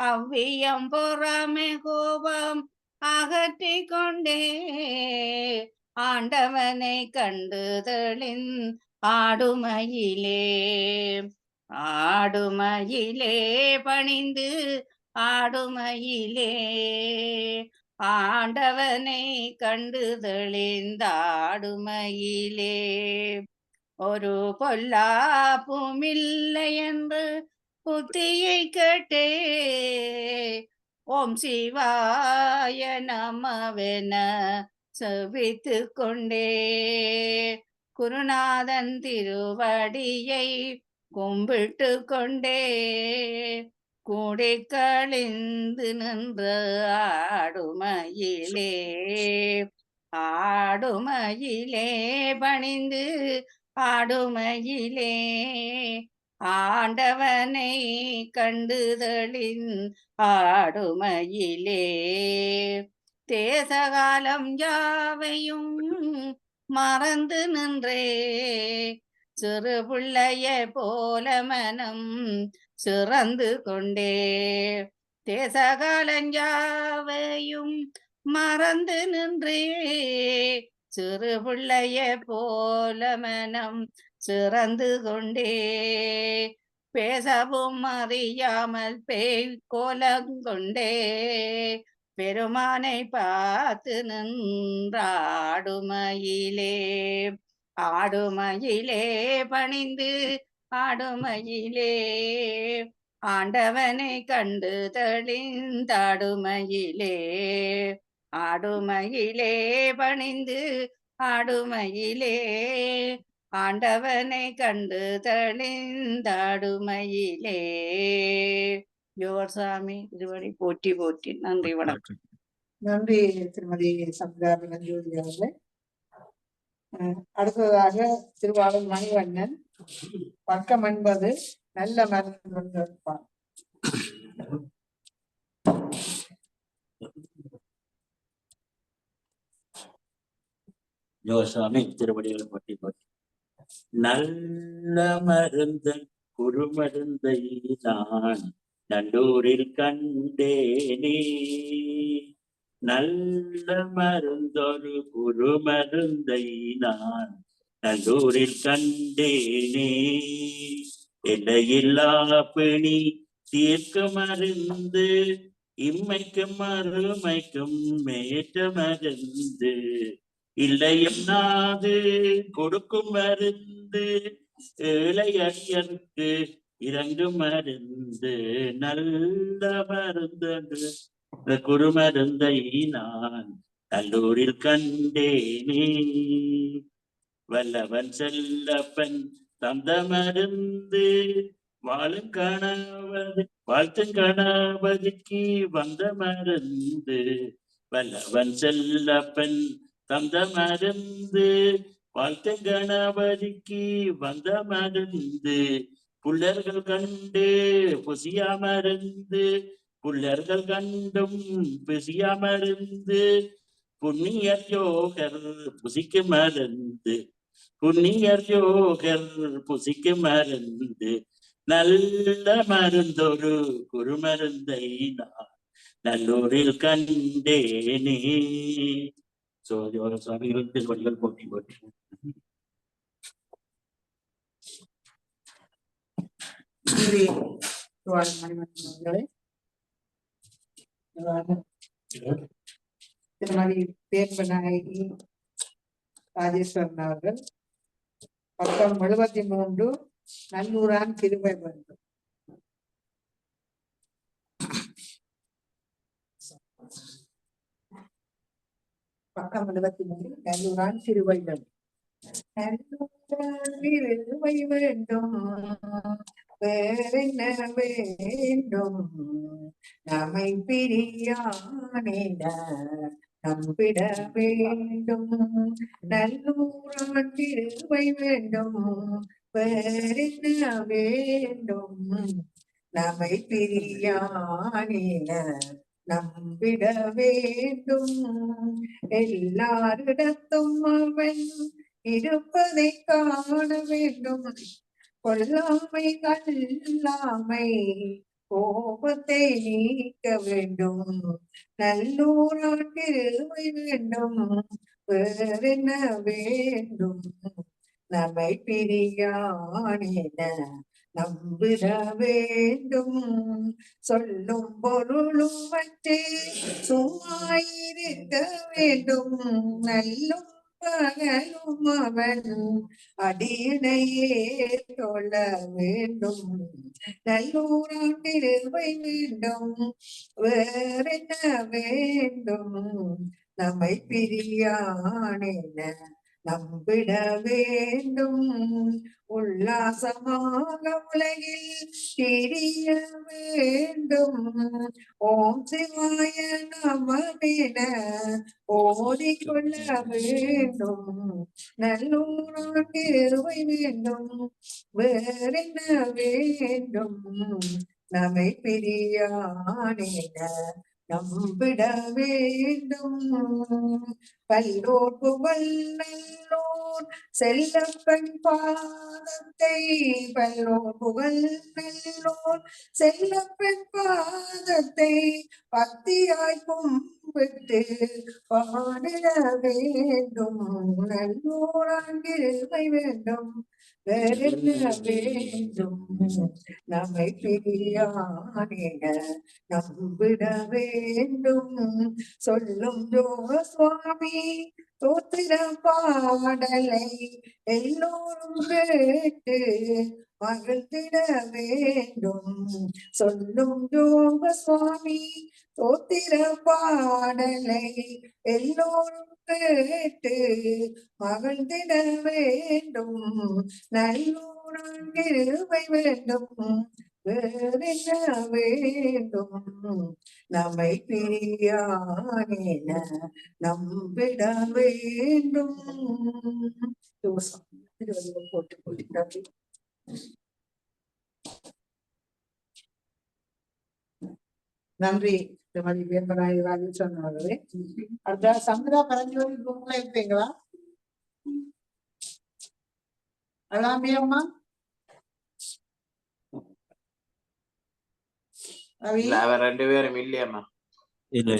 அவ்வியம் பொறாமை கோபம் அகற்றி கொண்டே ஆண்டவனை கண்டு தெளின் ஆடுமையிலே ஆடுமையிலே பணிந்து ஆடுமையிலே ஆண்டவனை கண்டு தெளிந்தாடுமையிலே ஒரு பொல்லாப்புமில்லை என்று புத்தியை கேட்டே ஓம் சிவாய நமவென செவித்து கொண்டே குருநாதன் திருவடியை கும்பிட்டு கொண்டே கூடி கழிந்து நின்று ஆடுமையிலே ஆடுமையிலே பணிந்து ஆடுமையிலே ஆண்டவனை கண்டு தெளின் ஆடுமையிலே தேசகாலம் யாவையும் மறந்து நின்றே சிறு பிள்ளைய போல மனம் சிறந்து கொண்டே தேசகாலம் யாவையும் மறந்து நின்றே சிறு பிள்ளைய போல மனம் சிறந்து கொண்டே பேசவும் அறியாமல் பேய் கோலங்கொண்டே பெருமானை பார்த்து நின்றாடுமையிலே ஆடுமையிலே பணிந்து ஆடுமையிலே ஆண்டவனை கண்டு தெளிந்தாடுமையிலே ஆடுமையிலே பணிந்து ஆடுமையிலே ஆண்டவனை கண்டு தெளிந்தாடுமையிலே. யோகர் சாமி திருவடி போற்றி போற்றி. நன்றி, வணக்கம். நன்றி திருமதி சந்திராபிரஞ்சோதி அவர்களே. அடுத்ததாக திருவாளர் மணிவண்ணன், பக்கம் 80, நல்ல மருந்து. யோகசாமி திருவடிகளை போற்றி போற்றி. நல்ல மருந்தன் குறுமருந்தை நான் நல்லூரில் கண்டேனே, நல்ல மருந்தொரு குறுமருந்தை நான் நல்லூரில் கண்டேனே, எல்லையில்லா பிணி தீர்க்க மருந்து இம்மைக்கும் மறுமைக்கும் மேற்ற மருந்து இல்லை என்னாது கொடுக்கும் மருந்து ஏழை அடியருக்கு இறங்கும் மருந்து நல்ல மருந்து குறுமருந்தை நான் நல்லூரில் கண்டேனே, வல்லவன் செல்லப்பன் தந்த மருந்து வாழும் கணவது வாழ்த்தும் கணவதிக்கு வந்த மருந்து, வல்லவன் செல்லப்பன் தந்த மருந்து வாழ்த்தும் கணவதிக்கு வந்த மருந்து, புள்ளர்கள் கண்டு புசியா மருந்து புள்ளர்கள் கண்டும் புசியா மருந்து, புண்ணியர் யோகர் புசிக்கு மருந்து புண்ணியர் யோகர் புசிக்கு மருந்து, நல்ல மருந்தொரு குருமருந்தை நான் நல்லூரில் கண்டேனே. சுவாமிகள் திருவடிகள் போட்டி போட்டி. திருமதி தேன்பநாயகி ராஜேஸ்வரன் அவர்கள் பக்கம் 73 நல்லூரான் கிருபை வேண்டும். பக்கம் 73 நல்லூரான் கிருபை வேண்டும். கிருபை வேண்டும் வேறென்ன வேண்டும் நம்மை பிரியானேன நம்பிட வேண்டும். நல்லூரான் கிருபை வேண்டும் வேறென்ன வேண்டும் நம்மை பிரியானேன நம்பிட வேண்டும். எல்லாரிடத்தும் அவன் இருப்பதை காண வேண்டும். கொல்லாமை கல்லாமை கோபத்தை நீக்க வேண்டும். நல்லூரான் கிருபை வேண்டும் வேறென்ன வேண்டும் நம்மை பிரியானேன நம்பிட வேண்டும். சொல்லும் பொருளும் வற்றே சும்மாயிருக்க வேண்டும். நல்லும் பகலும் அவன் அடியனையே தொழ வேண்டும். நல்லூரான் கிருபை வேண்டும் வேறென்ன வேண்டும் நம்மை பிரியானேன நம்பிட வேண்டும். உல்லாசமாக உலகில் திரிய வேண்டும். ஓம் சிவாய நமமென ஓதிக்கொள்ள வேண்டும். நல்லூரான் கிருபை வேண்டும் வேறென்ன வேண்டும் நம்மை பிரியானேன நம்பிட வேண்டும். கல்லோர் புகழ் நல்லோர் செல்லப்பன் பாதத்தை பல்லோர் புகழ் நல்லோர் செல்லப்பன் பாதத்தை பக்தியாய் கும்பிட்டு பாடிட வேண்டும். நல்லோரான் கிருபை வேண்டும் வேறென்ன வேண்டும் நம்மை பிரியானேன நம்பிட வேண்டும். சொல்லும் யோக சுவாமி தோத்திர பாடலை எல்லோரும் கேட்டு மகிழ்ந்திட வேண்டும். சொல்லும் யோக சுவாமி தோத்திர பாடலை எல்லோரும் கேட்டு மகிழ்ந்திட வேண்டும். நல்லூரான் கிருபை வேண்டும் வேறென்ன வேண்டும் நம்மை பிரியானேன நம்பிட வேண்டும். போட்டு போட்டு நன்றி திருமதி வேம்பநாயகி ராஜேஸ்வரன் அவர்களே. அடுத்த சமிதா பரஞ்சோதி குரூப்ல இருப்பீங்களா? அல்லாமே அம்மா இல்ல அவர் 2 பேரும் இல்லையம்மா. இல்ல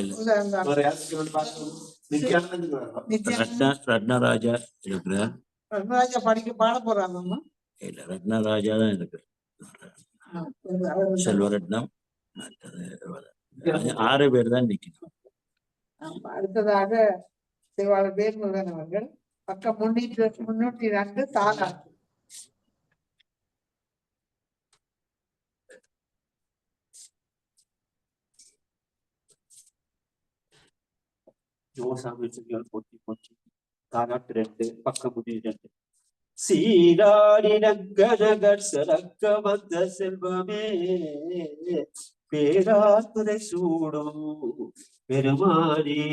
ரத்னராஜா இருக்கிறார். ரத்னராஜா பாட போறாங்கம்மா. இல்ல ரத்னராஜா தான் இருக்கு. செல்வரத்னம் 6 பேர் தான் நிக்கணும். அடுத்ததாக திருவாளர் வேல்முருகன் அவர்கள் பக்கம் 302 தாரா. போட்டி போட்டி தாராட்டு 2 பக்கம் 2. சீராடி நங்கநகர் சிறக்க வந்த செல்வமே பேராத்துரை சூடும் பெருமானே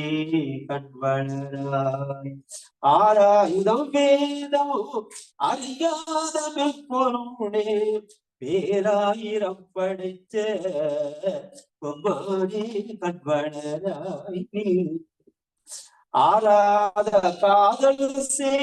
கண்வளராய் ஆராயுதம் வேதம் அறியாத மெய்ப்பொருளே பேராயிரம் படைத்த பொம்மானே கண்வளராய் ஆராத காதல் சே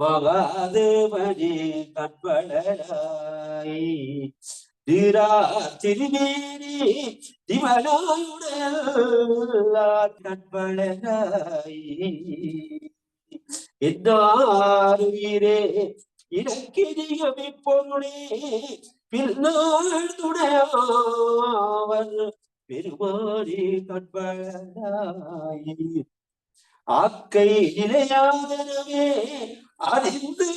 மகாதேவனே கண்பளராய் தீரா திருநேரி திவனாயுடல் கண்பளராய் എന്നാരുയിരേ ഇടക്കിരിയമി പൊരുളേ പിന്നാൾ തുണയാവൻ പെരുമാറി കൺപളരായി ആക്കൈ നിലയാതനമേ അറിந்து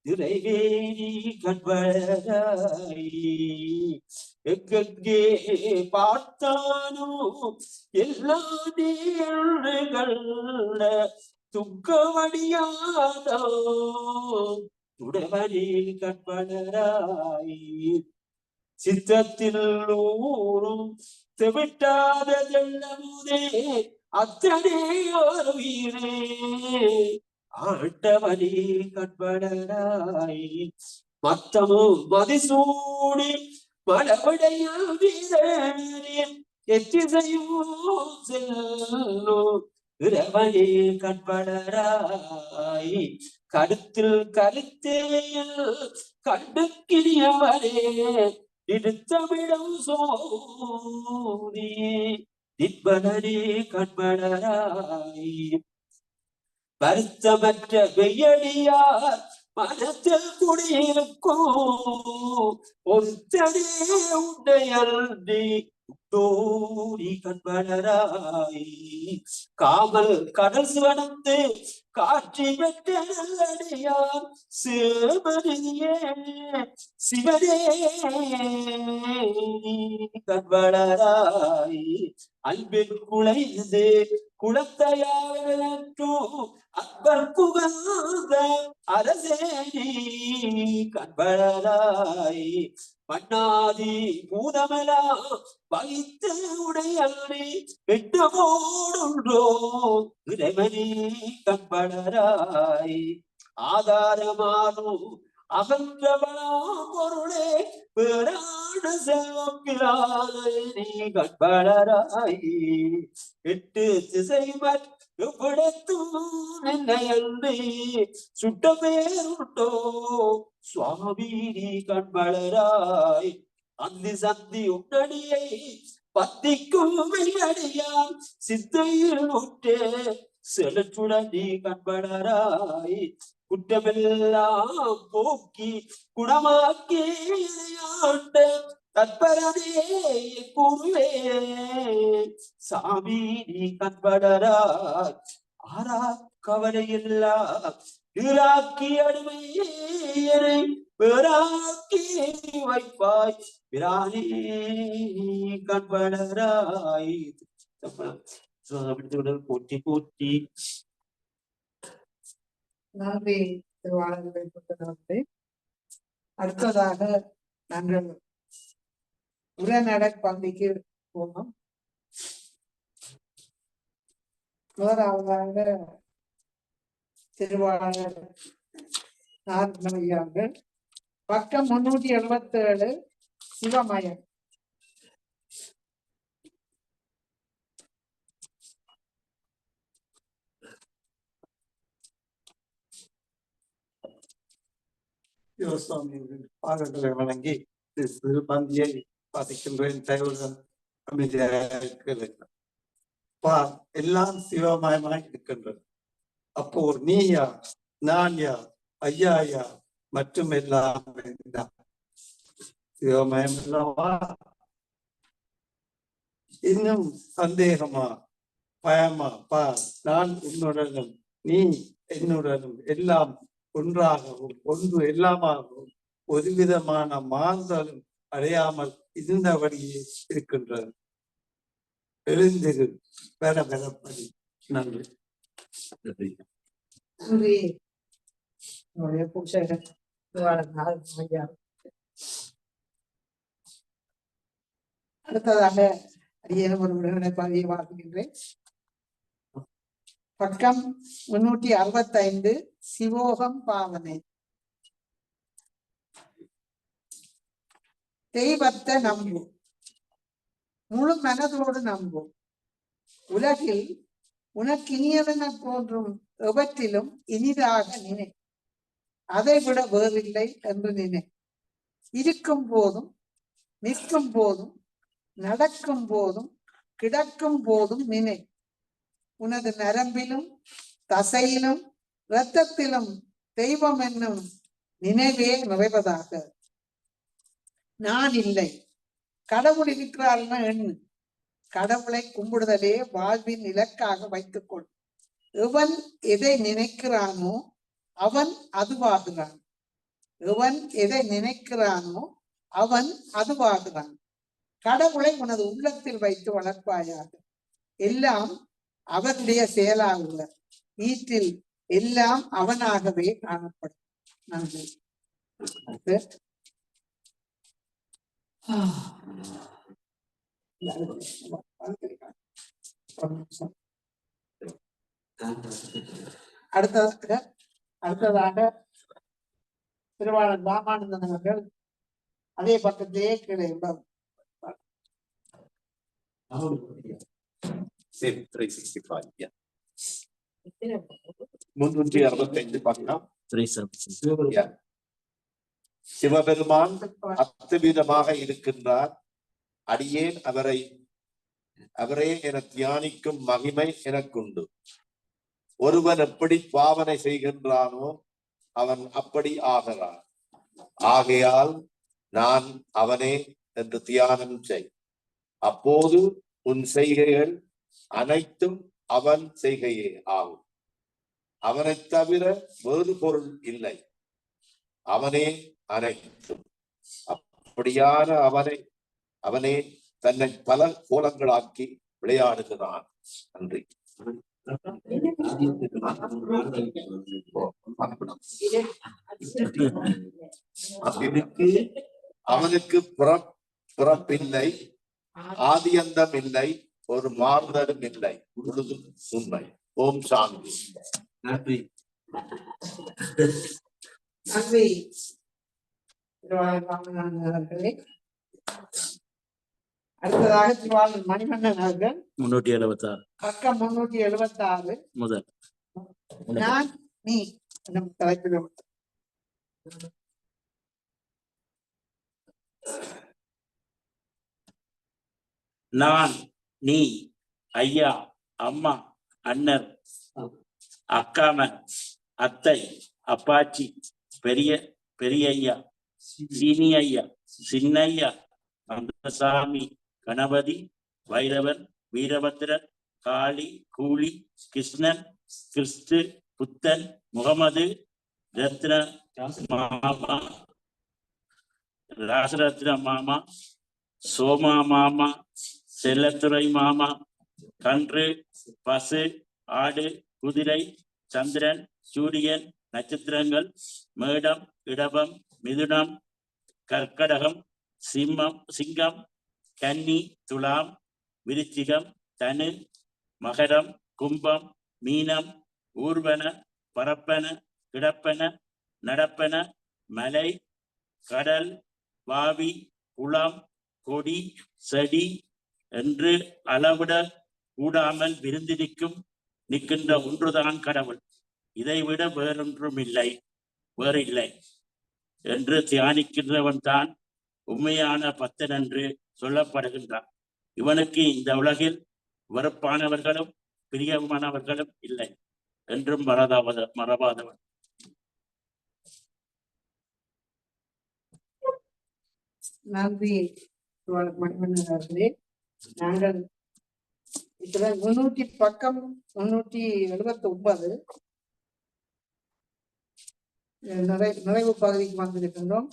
நிறைவேறி கண்பளராய் எங்கே பார்த்தானோ எல்லா நேர்கள் துக்கமடியாதோ துடவனே கண்பளராய் சித்தத்தில் ஊரும் செவிட்டாத ஜெல்லமுதே அத்தனை ஒரு உயிரே ஆட்டவனே கண்பளராய் மத்தமும் மதிசூடி மலவடைய வீரன் எச்சிசையும் செல்லும் இரவனே கண்பளராய் கருத்தில் கருத்தேயில் கண்டு கிளியவரே இடுத்தமிடம் சோதி நிற்பனே கண்பளராய் வருத்தமற்ற வெய்யடியார் மனத்தில் குடியிருக்கும் ஒருத்தனே உன்னையன்றி தோடி கண்பளராய் காமல் கடல் சிவனந்து காட்சி பெற்ற நல்லடியார் சிவனே சிவனே கண்பளராய் அன்பில் குலைந்து குளத்தையாற்று அன்பர் புகழ்ந்த அரசேரி கண்பளராய் மன்னாதி பூதமலா வகித்து உடையானே வெட்டமோடுன்றோ இறைவனே கண்பளராய் ஆதாரமானோ அகன்றவனா பொருளே பேரான செல்வம் பிரானே கண்பளராய் எட்டு திசை எவ்விடத்தும் என்னையன்றி சுட்ட பேருண்டோ சுவாமி கண்பளராய் அந்தி சந்தி உன்னடியை பத்திக்கும் வெள்ளடியான் சித்தையில் உற்றே செலுச்சுடனே கண்பளராய் குற்றமெல்லாம் போக்கி குணமாக்கி ஆண்ட தற்பரனே குருவே சாமி நீ கண்பளராய் ஆரா கவலையில்லா ஈராக்கி அடிமையை பேராக்கி வைப்பாய் பிரானே கண்பளராய் போற்றி போற்றி. நன்றி திருவாளர்களை புத்தகத்தை. அடுத்ததாக நாங்கள் உரைநடை பகுதிக்கு போனோம். முதலாவதாக திருவாளர் நார்மலையார்கள் பக்கம் 377 சிவமயம். சிவசுவாமியின் பாடல்களை வழங்கி பந்தியை பாதிக்கின்றேன். தயவுடன் அமைதியாக இருக்கிறது. எல்லாம் சிவமயமாய் இருக்கின்றது. அப்போ நீ யார், நான் யார், ஐயா யார் மற்றும் எல்லாம் சிவமயம் அல்லவா? இன்னும் சந்தேகமா, பயமா? நான் உன்னுடனும் நீ என்னுடனும் எல்லாம் ஒன்றாகவும் ஒன்று எல்லாமாகவும் ஒரு விதமான மாறுதலும் அடையாமல் இருந்தபடியே இருக்கின்றது. எழுந்திரு பெறப்படி. நன்றி. அடுத்ததாக அடியேனும் ஒரு விடுதலை பகுதியை வாசிக்கின்றேன். பக்கம் 365 சிவோகம் பாவனை. தெய்வத்தை நம்பும், முழு மனதோடு நம்பும். உலகில் உனக்கு இனியவென தோன்றும் எவற்றிலும் இனிதாக நினை, அதை விட வேறில்லை என்று நினை. இருக்கும் போதும் நிற்கும் போதும் நடக்கும் போதும் கிடக்கும் போதும் நினை. உனது நரம்பிலும் தசையிலும் இரத்தத்திலும் தெய்வம் என்னும் நினைவே நிறைவதாக. நான் இல்லை, கடவுள் இருக்கிறார்னா எண்ணு. கடவுளை கும்பிடுதலே வாழ்வின் இலக்காக வைத்துக்கொள். எவன் எதை நினைக்கிறானோ அவன் அதுவாகிறான். எவன் எதை நினைக்கிறானோ அவன் அதுவாகிறான். கடவுளை உனது உள்ளத்தில் வைத்து வளர்ப்பாயாக. எல்லாம் அவனுடைய செயலாகுக. வீட்டில் எல்லாம் அவனாகவே காணப்படும். நன்றி. அடுத்ததாக திருவாளர் ராமானந்தன் அவர்கள் அதே பக்கத்திலேயே கீழே உள்ளார். 365 பக்கம். 365. சிவபெருமான் அத்துவிதமாக இருக்கின்றார். அடியேன் அவரே என தியானிக்கும் மகிமை எனக்குண்டு. ஒருவன் எப்படி பாவனை செய்கின்றானோ அவன் அப்படி ஆகிறான். ஆகையால் நான் அவனே என்று தியானம் செய். அப்போது உன் செய்கைகள் அனைத்தும் அவன் செய்கையே ஆகும். அவனை தவிர வேறு பொருள் இல்லை. அவனே அனைத்தும். அப்படியான அவனே தன்னை பல கோலங்களாக்கி விளையாடுகிறான். நன்றி. அவனுக்கு பிறப்பில்லை, ஆதியந்தம் இல்லை, ஒரு மாறுதலும் இல்லை, முழுதும் உண்மை. ஓம் சாந்தி. நன்றி. நன்றி அவர்களே. அடுத்ததாக திருவாளர் மணிவண்ணன் அவர்கள் 376 பக்கம் 376 முதல். நான் நீ என்னும் தலைப்பில் நான், நீ, ஐயா, அம்மா, அண்ணர், அக்காம, அத்தை, அப்பாச்சி, பெரியய்யா, சீனி ஐயா, சின்னையா, கந்தசாமி, கணபதி, வைரவன், வீரபத்திரன், காளி, கூலி, கிருஷ்ணன், கிறிஸ்து, புத்தன், முகமது, ரத்ன மாமா, ராசரத்ன மாமா, சோமா மாமா, செல்லத்துறை மாமா, கன்று, பசு, ஆடு, குதிரை, சந்திரன், சூரியன், நட்சத்திரங்கள், மேடம், இடபம், மிதுனம், கர்க்கடகம், சிங்கம், கன்னி, துலாம், விருச்சிகம், தனு, மகரம், கும்பம், மீனம், ஊர்வன, பரப்பன, கிடப்பன, நடப்பன, மலை, கடல், வாவி, குளம், கொடி, செடி என்று அளவிட கூடாமல் விருந்திருக்கும் நிற்கின்ற ஒன்றுதான் கடவுள். இதைவிட வேறொன்றும் இல்லை, வேறில்லை என்று தியானிக்கின்றவன் தான் உண்மையான பக்தன் என்று சொல்லப்படுகின்றான். இவனுக்கு இந்த உலகில் வெறுப்பானவர்களும் பிரியமானவர்களும் இல்லை என்றும் மறவாதவன். நன்றி மணிவண்ணன் அவர்களே. நாங்கள் இப்ப 300 பக்கம் 379 நிறைவு பகுதிக்கு வந்திருக்கின்றோம்.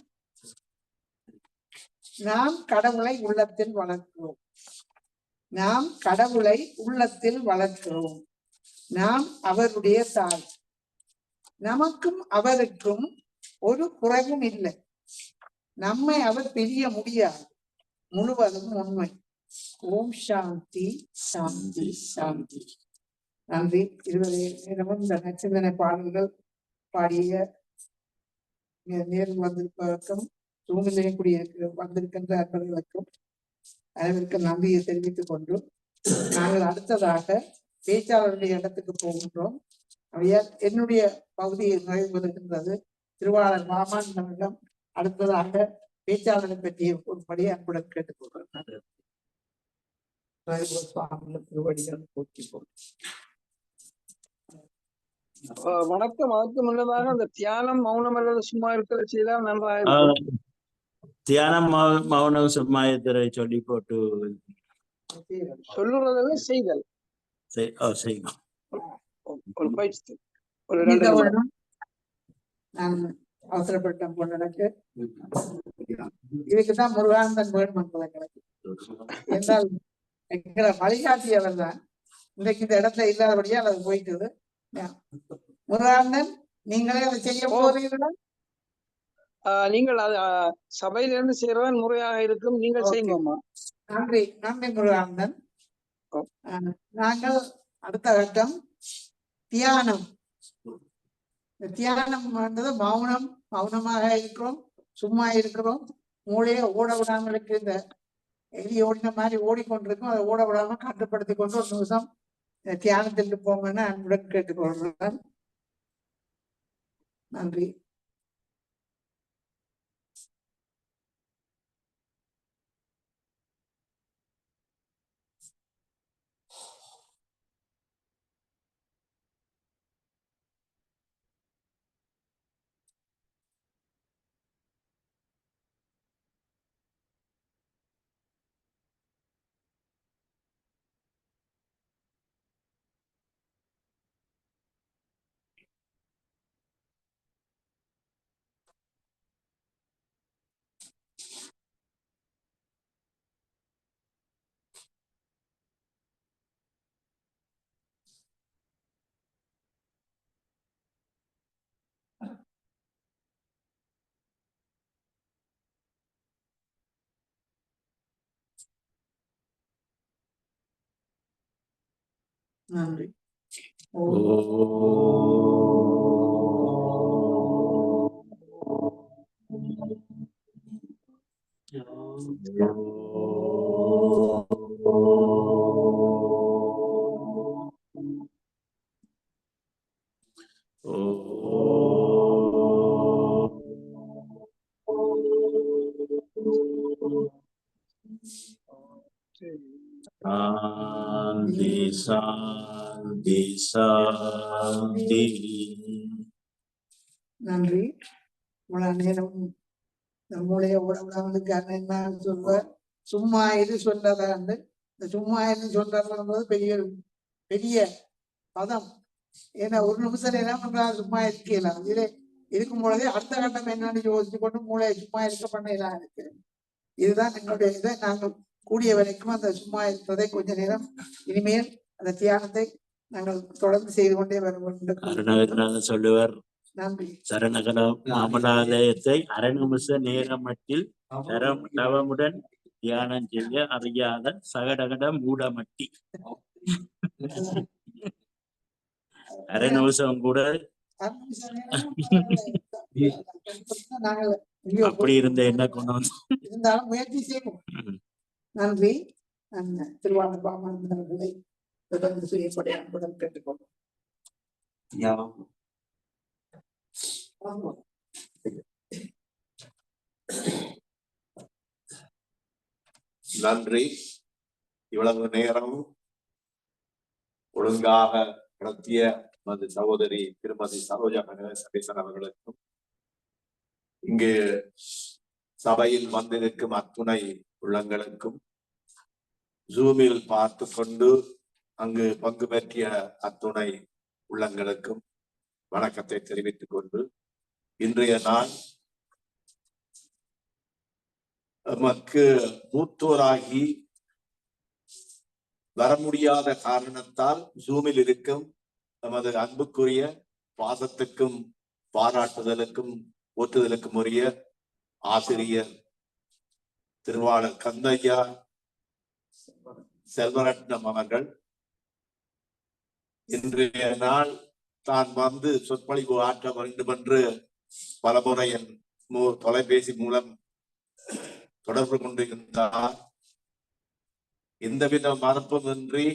நாம் கடவுளை உள்ளத்தில் வளர்க்கிறோம். நாம் கடவுளை உள்ளத்தில் வளர்க்கிறோம். நாம் அவருடைய தாய். நமக்கும் அவருக்கும் ஒரு குறைவும் இல்லை. நம்மை அவர் பிரிய முடியாது. முழுவதும் உண்மை. ஓம் சாந்தி சாந்தி சாந்தி. நன்றி. இருபது நேரமும் இந்த நச்சிந்தனை பாடல்கள் பாடிய நேரில் வந்திருப்பதற்கும் சூழ்நிலையக்கூடிய வந்திருக்கின்ற அன்பர்களுக்கும் அனைவருக்கும் நன்றியை தெரிவித்துக் கொண்டு நாங்கள் அடுத்ததாக பேச்சாளருடைய இடத்துக்கு போகின்றோம். என்னுடைய பகுதியை நிறைவு பெறுகின்றது. திருவாளர் மாமாண்டமிடம் அடுத்ததாக பேச்சாளரை பற்றிய ஒருபடி அன்புடன் கேட்டுக்கொள்கிறேன். திருவடிகள் போற்றி போற்றி. வணக்கம். அதுக்கு முன்னதாக அந்த தியானம் மௌனம் அல்லது சும்மா இருக்கிற செய்தால் நன்றாக தியானம் மௌனம் சும்மாயத்திரை சொல்லி போட்டு சொல்லுறதுல செய்தல் செய்யணும். ஒரு பயிற்சி நான் அவசரப்பட்டேன் பொண்ணு. இதுக்குதான் முருகானந்தன் வேணும் எங்களுக்கு. என்றால் எங்களை வழிகாட்டியவர் தான். இன்றைக்கு இந்த இடத்துல இல்லாதபடியா அது போயிட்டு. முருகானந்தன், நீங்களே அதை செய்ய போறீங்களா? நீங்கள் சபையிலிருந்து செய்யறதன் முறையாக இருக்கும். நீங்கள் செய்யுங்கம்மா. நன்றி நன்றி முருகானந்தன். நாங்கள் அடுத்த கட்டம் தியானம். தியானம் மௌனமாக இருக்கிறோம், சும்மா இருக்கிறோம். மூளையை ஓட விடாமலுக்கு இந்த எலி ஓடின மாதிரி ஓடிக்கொண்டிருக்கும். அதை ஓட விடாம கட்டுப்படுத்தி கொண்டு ஒரு நிமிஷம் தியானத்திற்கு போங்கன்னு அன்புடன் கேட்டுக்கொள்கிறேன். நன்றி. நன்றி. சாந்தி சாந்தி சாந்தி. நன்றி. இவ்வளவு நேரம் மூளைய உடம்புக்கு என்ன சொல்வார், சும்மா இது சொல்றதாண்டு. இந்த சும்மா இது சொல்றது பெரிய பெரிய பதம். ஏன்னா ஒரு நிமிஷம் நேரம் நம்மளால சும்மா இருக்கலாம். இது இருக்கும் பொழுதே அடுத்த கட்டம் என்னன்னு யோசிச்சு கொண்டு மூளையை சும்மா இருக்க பண்ணலாம் இருக்கிறேன். இதுதான் எங்களுடைய இதை நாங்கள் கூடிய வரைக்கும் அந்த சும்மா இருக்கிறதை கொஞ்ச நேரம் இனிமேல் அந்த தியானத்தை நாங்கள் தொடர்ந்து செய்து கொண்டே வர சொல்லுவார். நன்றி. சரணகல மாமலாலயத்தை அரை நிமிஷ நேரமட்டில் தவமுடன் தியானம் செய்ய அறியாத சகடகட மூடமட்டி. அரை நிமிஷம் கூட அப்படி இருந்த என்ன கொண்டு வந்து இருந்தாலும் முயற்சி செய்வோம். நன்றி. திருவாளர் பாமன்களை தொடர்ந்து செய்யப்படைய அன்புடன் கேட்டுக்கொள்வோம். நன்றி. இவ்வளவு நேரம் ஒழுங்காக நடத்திய நமது சகோதரி திருமதி சரோஜா கணேசன் அவர்களுக்கும், இங்கு சபையில் வந்திருக்கும் அத்துணை உள்ளங்களுக்கும், ஜூமில் பார்த்து கொண்டு அங்கு பங்கு பெற்றிய அத்துணை உள்ளங்களுக்கும் வணக்கத்தை தெரிவித்துக் கொண்டு, இன்றைய நாள் நமக்கு மூத்தோராகி வர முடியாத காரணத்தால் ஜூமில் இருக்கும் நமது அன்புக்குரிய பாசத்துக்கும் பாராட்டுதலுக்கும் போற்றுதலுக்கும் உரிய ஆசிரியர் திருவாளர் கந்தையா செல்வரட்னம் அவர்கள் இன்றைய நாள் தான் வந்து சொற்பொழிவு ஆற்ற வேண்டும் என்று பலமுறை என் தொலைபேசி மூலம் தொடர்பு கொண்டிருந்தார். எந்தவித மறுப்புமின்றி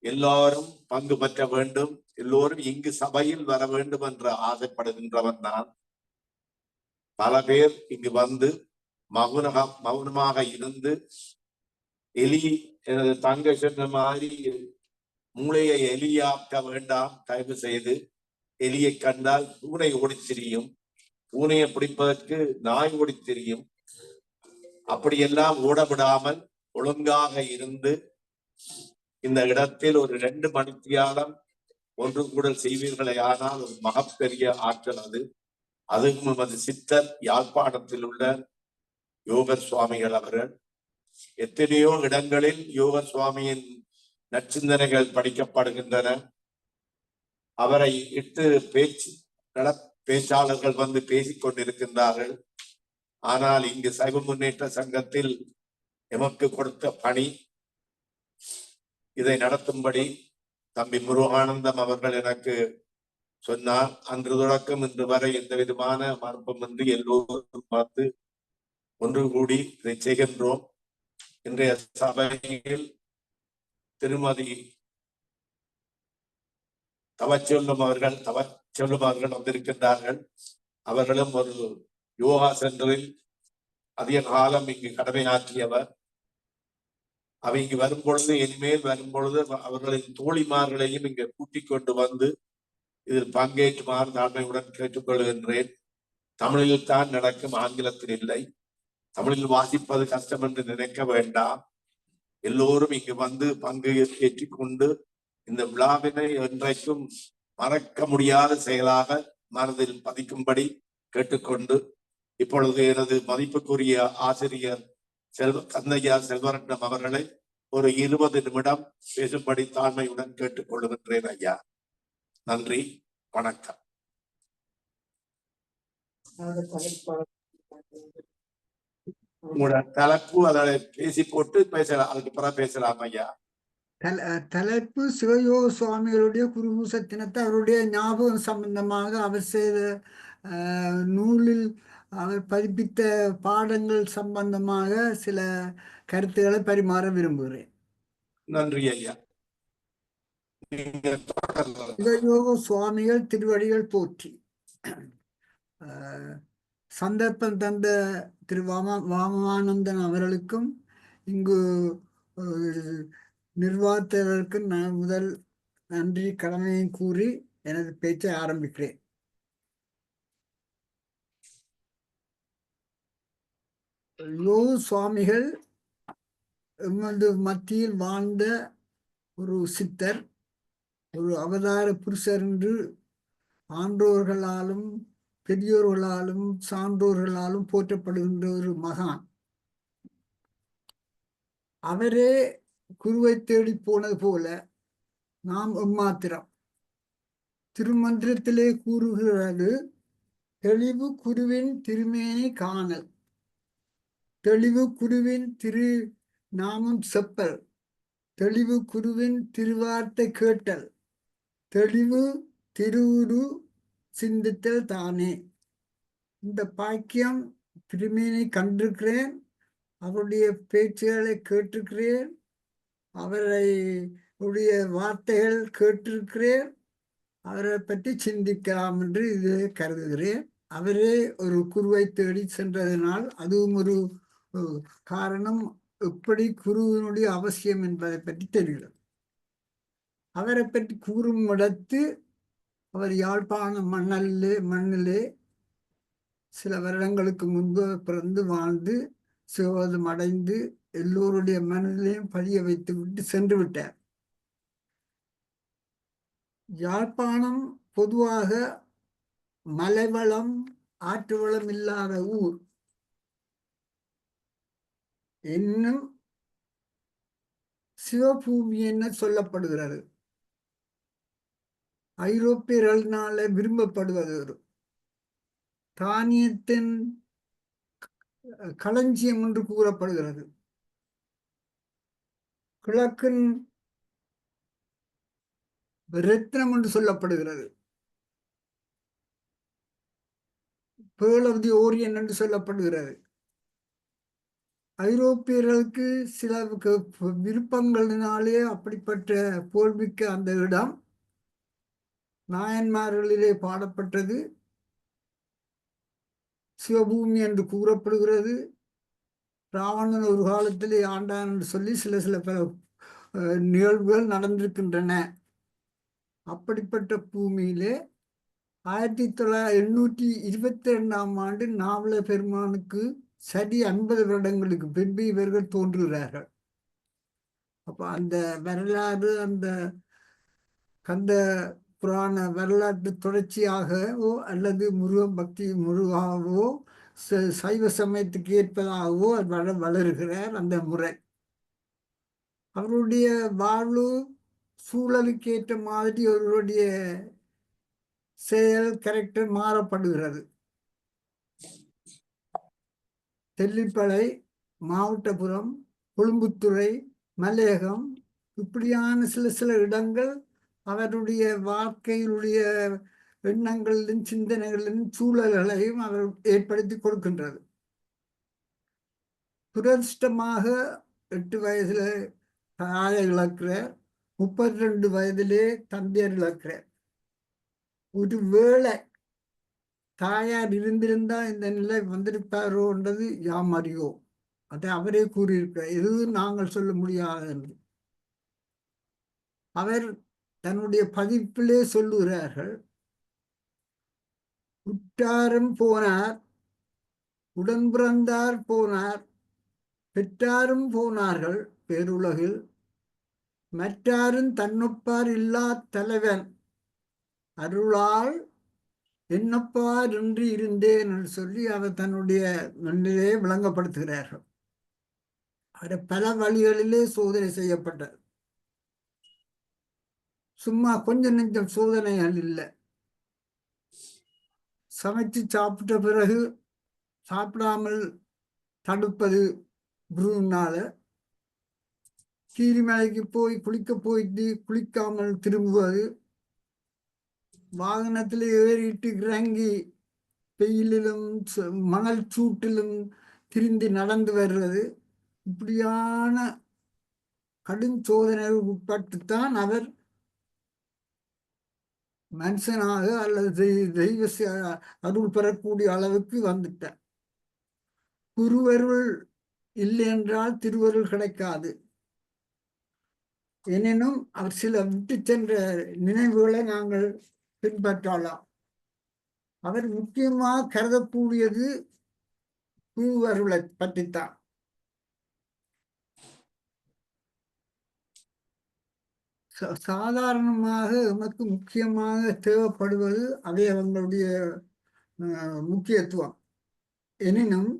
எல்லாரும் பங்கு பெற்ற வேண்டும், எல்லோரும் இங்கு சபையில் வர வேண்டும் என்று ஆசைப்படுகின்றவன் தான். பல பேர் இங்கு வந்து மௌனமாக இருந்து எனது தங்கை சொன்ன மாதிரி மூளையை எலியாக்க வேண்டாம், தயவு செய்து. எலியை கண்டால் பூனை ஓடி திரியும், பூனையை பிடிப்பதற்கு நாய் ஓடி திரியும். அப்படியெல்லாம் ஓடவிடாமல் ஒழுங்காக இருந்து இந்த இடத்தில் ஒரு 2 மணித்தியாலம் ஒன்று கூடல் செய்வீர்களே ஆனால் ஒரு மகப்பெரிய ஆற்றல் அது. அதுவும் நமது சித்தர் யாழ்ப்பாணத்தில் உள்ள யோகர் சுவாமிகள் அவர்கள். எத்தனையோ இடங்களில் யோகர் சுவாமியின் நற்சிந்தனைகள் படிக்கப்படுகின்றன. அவரை இட்டு பேச்சாளர்கள் வந்து பேசிக் கொண்டிருக்கின்றார்கள். ஆனால் இங்கு சைவ முன்னேற்ற சங்கத்தில் எமக்கு கொடுத்த பணி, இதை நடத்தும்படி தம்பி முருகானந்தம் அவர்கள் எனக்கு சொன்னார். அன்று தொடக்கம் இன்று வரை எந்த விதமான மறுப்புமின்றி எல்லோரும் பார்த்து ஒன்று கூடி இதை செய்கின்றோம். இன்றைய சபையில் திருமதி தவச்செல்லும் அவர்கள் வந்திருக்கின்றார்கள். அவர்களும் ஒரு யோகா சென்டரில் அதிக காலம் இங்கு கடமையாற்றியவர். அவை இங்கு வரும் பொழுது, இனிமேல் வரும் பொழுது அவர்களின் தோழிமார்களையும் இங்கு கூட்டிக் கொண்டு வந்து இதில் பங்கேற்றுமாறு தாழ்மையுடன் கேட்டுக்கொள்கின்றேன். தமிழில் தான் நடக்கும், ஆங்கிலத்தில் இல்லை. தமிழில் வாசிப்பது கஷ்டம் என்று நினைக்க வேண்டாம். எல்லோரும் இங்கு வந்து பங்கு ஏற்றிக்கொண்டு இந்த விழாவினை என்றைக்கும் மறக்க முடியாத செயலாக மனதில் பதிக்கும்படி கேட்டுக்கொண்டு, இப்பொழுது எனது மதிப்புக்குரிய ஆசிரியர் கந்தையா செல்வரட்னம் அவர்களை ஒரு 20 நிமிடம் பேசும்படி தாழ்மையுடன் கேட்டுக்கொள்கின்றேன். ஐயா, நன்றி, வணக்கம். உங்களோட தலைப்பு அதை பேசி போட்டு பேசலாம், அதுக்கு பிறகு பேசலாம். ஐயா, தலைப்பு சிவயோக சுவாமிகளுடைய குருபூச தினத்தை அவருடைய ஞாபகம் சம்பந்தமாக அவர் செய்த நூலில் அவர் பதிப்பித்த பாடங்கள் சம்பந்தமாக சில கருத்துக்களை பரிமாற விரும்புகிறேன். நன்றி ஐயா. சிவயோக சுவாமிகள் திருவடிகள் போற்றி. சந்தர்ப்பம் தந்த திரு வாமானந்தன் அவர்களுக்கும் இங்கு நிர்வாகத்தினருக்கு நான் முதல் நன்றி கடமையை கூறி எனது பேச்சை ஆரம்பிக்கிறேன். யோக சுவாமிகள் எமது மத்தியில் வாழ்ந்த ஒரு சித்தர், ஒரு அவதார புருஷர் என்று ஆன்றோர்களாலும் பெரியோர்களாலும் சான்றோர்களாலும் போற்றப்படுகின்ற ஒரு மகான். அவரே குருவை தேடி போனது போல நாம் எம்மாத்திரம். திருமந்திரத்திலே கூறுகிறது, தெளிவு குருவின் திருமேனி காணல், தெளிவு குருவின் திரு நாமம் செப்பல், தெளிவு குருவின் திருவார்த்தை கேட்டல், தெளிவு திருவுரு சிந்தித்தல் தானே. இந்த பாக்கியம் திருமேனி கண்டிருக்கிறேன், அவருடைய பேச்சுகளை கேட்டிருக்கிறேன், அவருடைய வார்த்தைகள் கேட்டிருக்கிறேன், அவரை பற்றி சிந்திக்கலாம் என்று இது கருதுகிறேன். அவரே ஒரு குருவை தேடி சென்றதனால் அதுவும் ஒரு காரணம், எப்படி குருவினுடைய அவசியம் என்பதை பற்றி தெரிகிறது. அவரை பற்றி கூறும் இடத்து அவர் யாழ்ப்பாண மண்ணிலே சில வருடங்களுக்கு முன்பு பிறந்து வாழ்ந்து சிவபதம் அடைந்து எல்லோருடைய மனதிலையும் பதிய வைத்து விட்டு சென்று விட்டார். யாழ்ப்பாணம் பொதுவாக மலைவளம் ஆற்று வளம் இல்லாத ஊர். இன்னும் சிவபூமி என்ன சொல்லப்படுகிறது. ஐரோப்பியர்களால விரும்பப்படுவது ஒரு தானியத்தின் களஞ்சியம் என்று கூறப்படுகிறது. கிழக்கின் ரத்னம் என்று சொல்லப்படுகிறது. பேர்ல் ஆஃப் தி ஓரியன் என்று சொல்லப்படுகிறது. ஐரோப்பியர்களுக்கு சில விருப்பங்களினாலே அப்படிப்பட்ட புகழ்மிக்க அந்த இடம் நாயன்மார்களிலே பாடப்பட்டது. சிவபூமி என்று கூறப்படுகிறது. ராவணன் ஒரு காலத்திலே ஆண்டான் என்று சொல்லி சில பல நிகழ்வுகள் நடந்திருக்கின்றன. அப்படிப்பட்ட பூமியிலே 1822ஆம் ஆண்டு நாவல பெருமானுக்கு சரி 50 வருடங்களுக்கு பின்பு இவர்கள் தோன்றுகிறார்கள். அப்ப அந்த வரலாறு, அந்த கந்த புராண வரலாற்று தொடர்ச்சியாகவோ அல்லது முருகன் பக்தி முருகாவோ சைவ சமயத்துக்கு ஏற்பதாகவோ வளருகிறார் அந்த முறை. அவருடைய வாழ்வு சூழலுக்கு ஏற்ற மாதிரி அவருடைய செயல் கேரக்டர் மாறப்படுகிறது. தெல்லிப்பளை, மாவட்டபுரம், கொழும்புத்துறை, மலையகம் இப்படியான சில இடங்கள் அவருடைய வாழ்க்கையிலுடைய எண்ணங்களிலும் சிந்தனைகளிலும் சூழல்களையும் அவர் ஏற்படுத்தி கொடுக்கின்றது. துரதிர்ஷ்டமாக 8 வயதில் தாயை இழக்கிறார். 32 வயதிலே தந்தையர் இழக்கிறார். ஒரு வேளை தாயார் இருந்திருந்தா இந்த நிலை வந்திருப்பாரோன்றது யாம் அறியோ. அதை அவரே கூறியிருக்கிறார். எதுவும் நாங்கள் சொல்ல முடியாது என்று அவர் தன்னுடைய பதிப்பிலே சொல்லுகிறார்கள். உற்றாரும் போனார், உடன் பிறந்தார் போனார், பெற்றாரும் போனார்கள் பேருலகில், மற்றாரும் தன்னொப்பார் இல்லா தலைவன் அருளால் என்னப்பார் என்று இருந்தேன் என்று சொல்லி அவர் தன்னுடைய மண்ணிலே விளங்கப்படுத்துகிறார்கள். அவர் பல வழிகளிலே சோதனை செய்யப்பட்டார். சும்மா கொஞ்சம் நெஞ்சம் சோதனைகள் இல்லை. சமைச்சு சாப்பிட்ட பிறகு சாப்பிடாமல் தடுப்பது குருவினால, கீரிமலைக்கு போய் குளிக்க போயிட்டு குளிக்காமல் திரும்புவது, வாகனத்தில் ஏறிட்டு இறங்கி வெயிலிலும் மணல் சூட்டிலும் திரிந்து நடந்து வர்றது, இப்படியான கடும் சோதனைகள் உட்பட்டுத்தான் அவர் மனுஷனாக அல்லது தெய்வ அருள் பெறக்கூடிய அளவுக்கு வந்துட்டார். குருவருள் இல்லை என்றால் திருவருள் கிடைக்காது. எனினும் அவர் சில விட்டு சென்ற நினைவுகளை நாங்கள் பின்பற்றலாம். அவர் முக்கியமாக கருதக்கூடியது குருவருளை பற்றித்தான். சாதாரணமாக நமக்கு முக்கியமாக தேவைப்படுவது அவங்களுடைய முக்கியத்துவம். எனினும்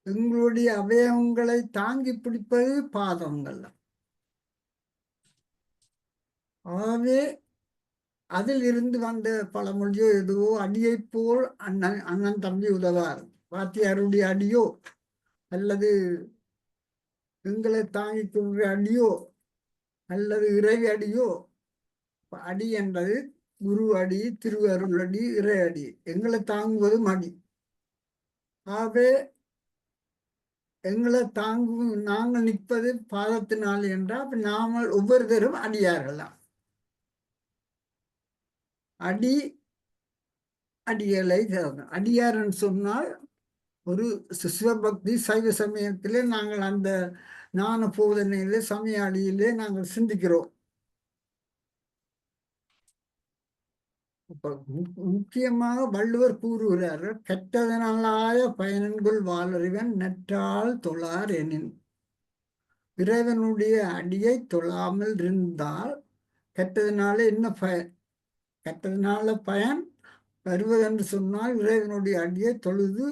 எங்களுடைய அவயவங்களை தாங்கி பிடிப்பது பாதங்கள். ஆகவே அதில் இருந்து வந்த பழமொழியோ எதுவோ, அடியை போல் அண்ணன் தம்பி உதவார். வாத்தியாருடைய அடியோ அல்லது எங்களை தாங்கி கொள்கிற அடியோ அல்லது இறை அடியோ, அடி என்பது குரு அடி, திருவருள் அடி, இறை அடி, எங்களை தாங்குவதும் அடி. ஆகவே எங்களை தாங்கும் நாங்கள் நிற்பது பாதத்தினால் என்றால் நாமல் ஒவ்வொருத்தரும் அடியார்களாம். அடி அடிகளை அடியார்ன்னு சொன்னால் ஒரு சிவபக்தி சைவ சமயத்திலே நாங்கள் அந்த ஞான போதனையிலே சமய அடியிலே நாங்கள் சிந்திக்கிறோம். முக்கியமாக வள்ளுவர் கூறுகிறார்கள், கற்றதனாலாய பயனன்குள் வாழறிவன் நற்றால் தொழார் எனின். இறைவனுடைய அடியை தொழாமல் இருந்தால் கற்றதனால என்ன பயன்? கற்றதனால பயன் வருவதென்று சொன்னால் இறைவனுடைய அடியை தொழுது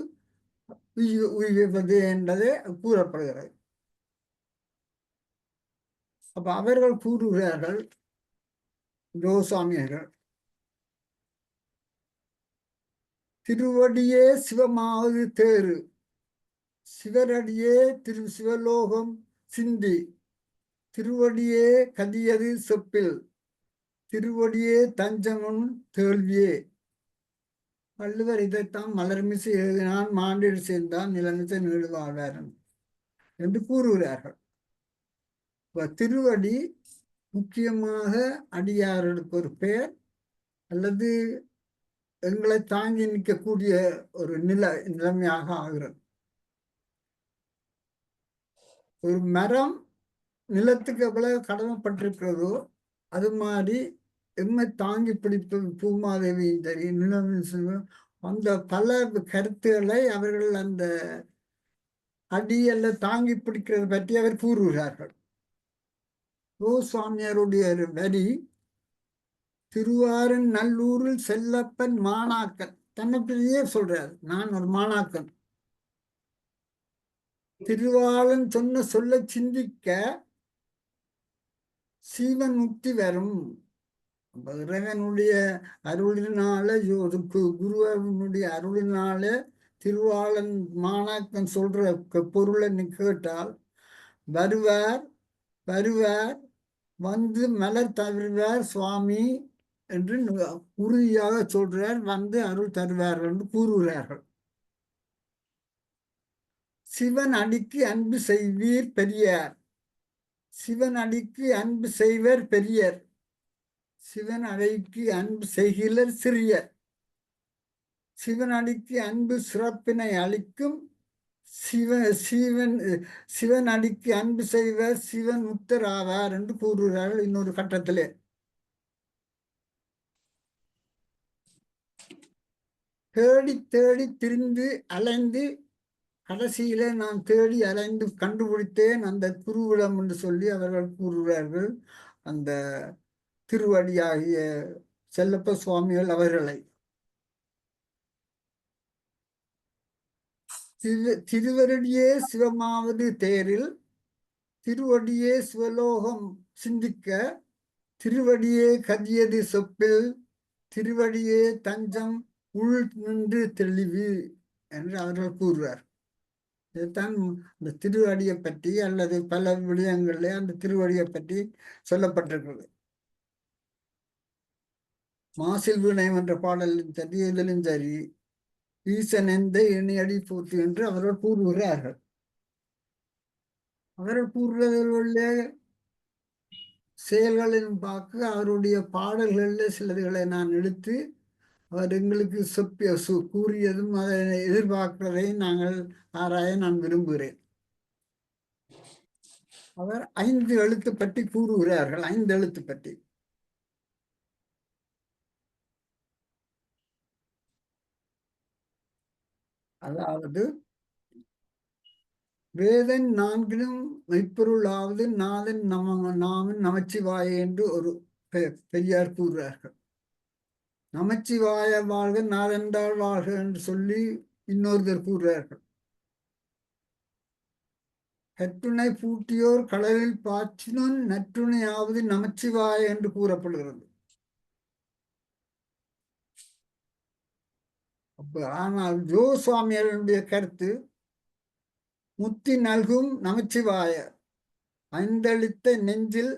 உய்வது என்பதே கூறப்படுகிறது. அப்ப அவர்கள் கூறுகிறார்கள், யோசாமியர்கள், திருவடியே சிவமாவது தேறு, சிவரடியே திரு சிவலோகம் சிந்தி, திருவடியே கதியது செப்பில் திருவடியே தஞ்சமும் தேள்வியே. வள்ளுவர் இதைத்தான் மலர்மிசை எழுதினான் மாண்டில் சேர்ந்தான் நிலமிசை நீடுவாழ்வாரன் என்று கூறுகிறார்கள். திருவடி முக்கியமாக அடியார்களுக்கு ஒரு பெயர் அல்லது எங்களை தாங்கி நிற்கக்கூடிய ஒரு நிலைமையாக ஆகிறது. ஒரு மரம் நிலத்துக்கு எவ்வளவு கடமைப்பட்டிருக்கிறதோ அது மாதிரி எம்மை தாங்கி பிடிப்பது பூமாதேவியும் சரி நிலம் அந்த பல கருத்துக்களை அவர்கள் அந்த அடியல்ல தாங்கி பிடிக்கிறது பற்றி அவர் கூறுகிறார்கள். கோஸ்வாமியாருடைய வரி திருவாரன் நல்லூரில் செல்லப்பன் மாணாக்கன் தன்னை பற்றியே சொல்றாரு. நான் ஒரு மாணாக்கன். திருவாளன் சொன்ன சொல்ல சிந்திக்க சீவன் முக்தி வரும். இறைவனுடைய அருளினால குருவனுடைய அருளினால திருவாளன் மாணாக்கன் சொல்ற பொருளை கேட்டால் வருவார் வருவார் வந்து மலர் தருவார் சுவாமி என்று உறுதியாக சொல்றார். வந்து அருள் தருவார் என்று கூறுகிறார்கள். சிவன் அடிக்கு அன்பு செய்வீர் பெரியார். சிவன் அடிக்கு அன்பு செய்வர் பெரியர். சிவன் அடிக்கு அன்பு செய்கிறர் சிறியர். சிவன் அடிக்கு அன்பு சிறப்பினை அளிக்கும் சிவன் அடிக்கு அன்பு செய்வர் சிவன் முக்தர் ஆவார் என்று கூறுகிறார்கள். இன்னொரு கட்டத்திலே தேடி தேடி திரிந்து அலைந்து கடைசியில நான் தேடி அலைந்து கண்டுபிடித்தேன் அந்த குருவிடம் என்று சொல்லி அவர்கள் கூறுகிறார்கள். அந்த திருவடியாகிய செல்லப்ப சுவாமிகள் அவர்களை திருவருடியே சிவமாவது தேரில் திருவடியே சிவலோகம் சிந்திக்க திருவடியே கதியது சொப்பில் திருவடியே தஞ்சம் உள் நின்று தெளிவு என்று அவர்கள் கூறுவார். இதுதான் இந்த திருவடியை பற்றி அல்லது பல விடயங்களிலே அந்த திருவடியை பற்றி சொல்லப்பட்டிருக்கிறது. மாசில் வினயம் என்ற பாடலும் சரி இதிலும் சரி ஈசன் எந்த இணையடி போற்று என்று அவர்கள் கூறுகிறார்கள். அவர்கள் கூறுவதிலுள்ள செயல்களிலும் பார்க்க அவருடைய பாடல்களில் சிலதுகளை நான் எடுத்து அவர் எங்களுக்கு கூறியதும் அதை எதிர்பார்க்கிறதையும் நாங்கள் ஆராய நான் விரும்புகிறேன். அவர் 5 எழுத்து பற்றி கூறுகிறார்கள். 5 எழுத்து பற்றி அதாவது வேதன் 4லும் மெய்ப்பொருளாவது நாதன் நாமன் நமச்சிவாய என்று ஒரு பெரியார் கூறுகிறார்கள். நமச்சிவாய வாழ்க நாதென்றால் வாழ்க என்று சொல்லி இன்னொருத்தர் கூறுகிறார்கள். கற்றுணை பூட்டியோர் கடலில் பாய்ச்சினும் நற்றுணையாவது நமச்சிவாய என்று கூறப்படுகிறது. ஆனால் ஜோ சுவாமிகளுடைய கருத்து முத்தி நல்கும் நமச்சிவாய ஐந்தளித்த நெஞ்சில்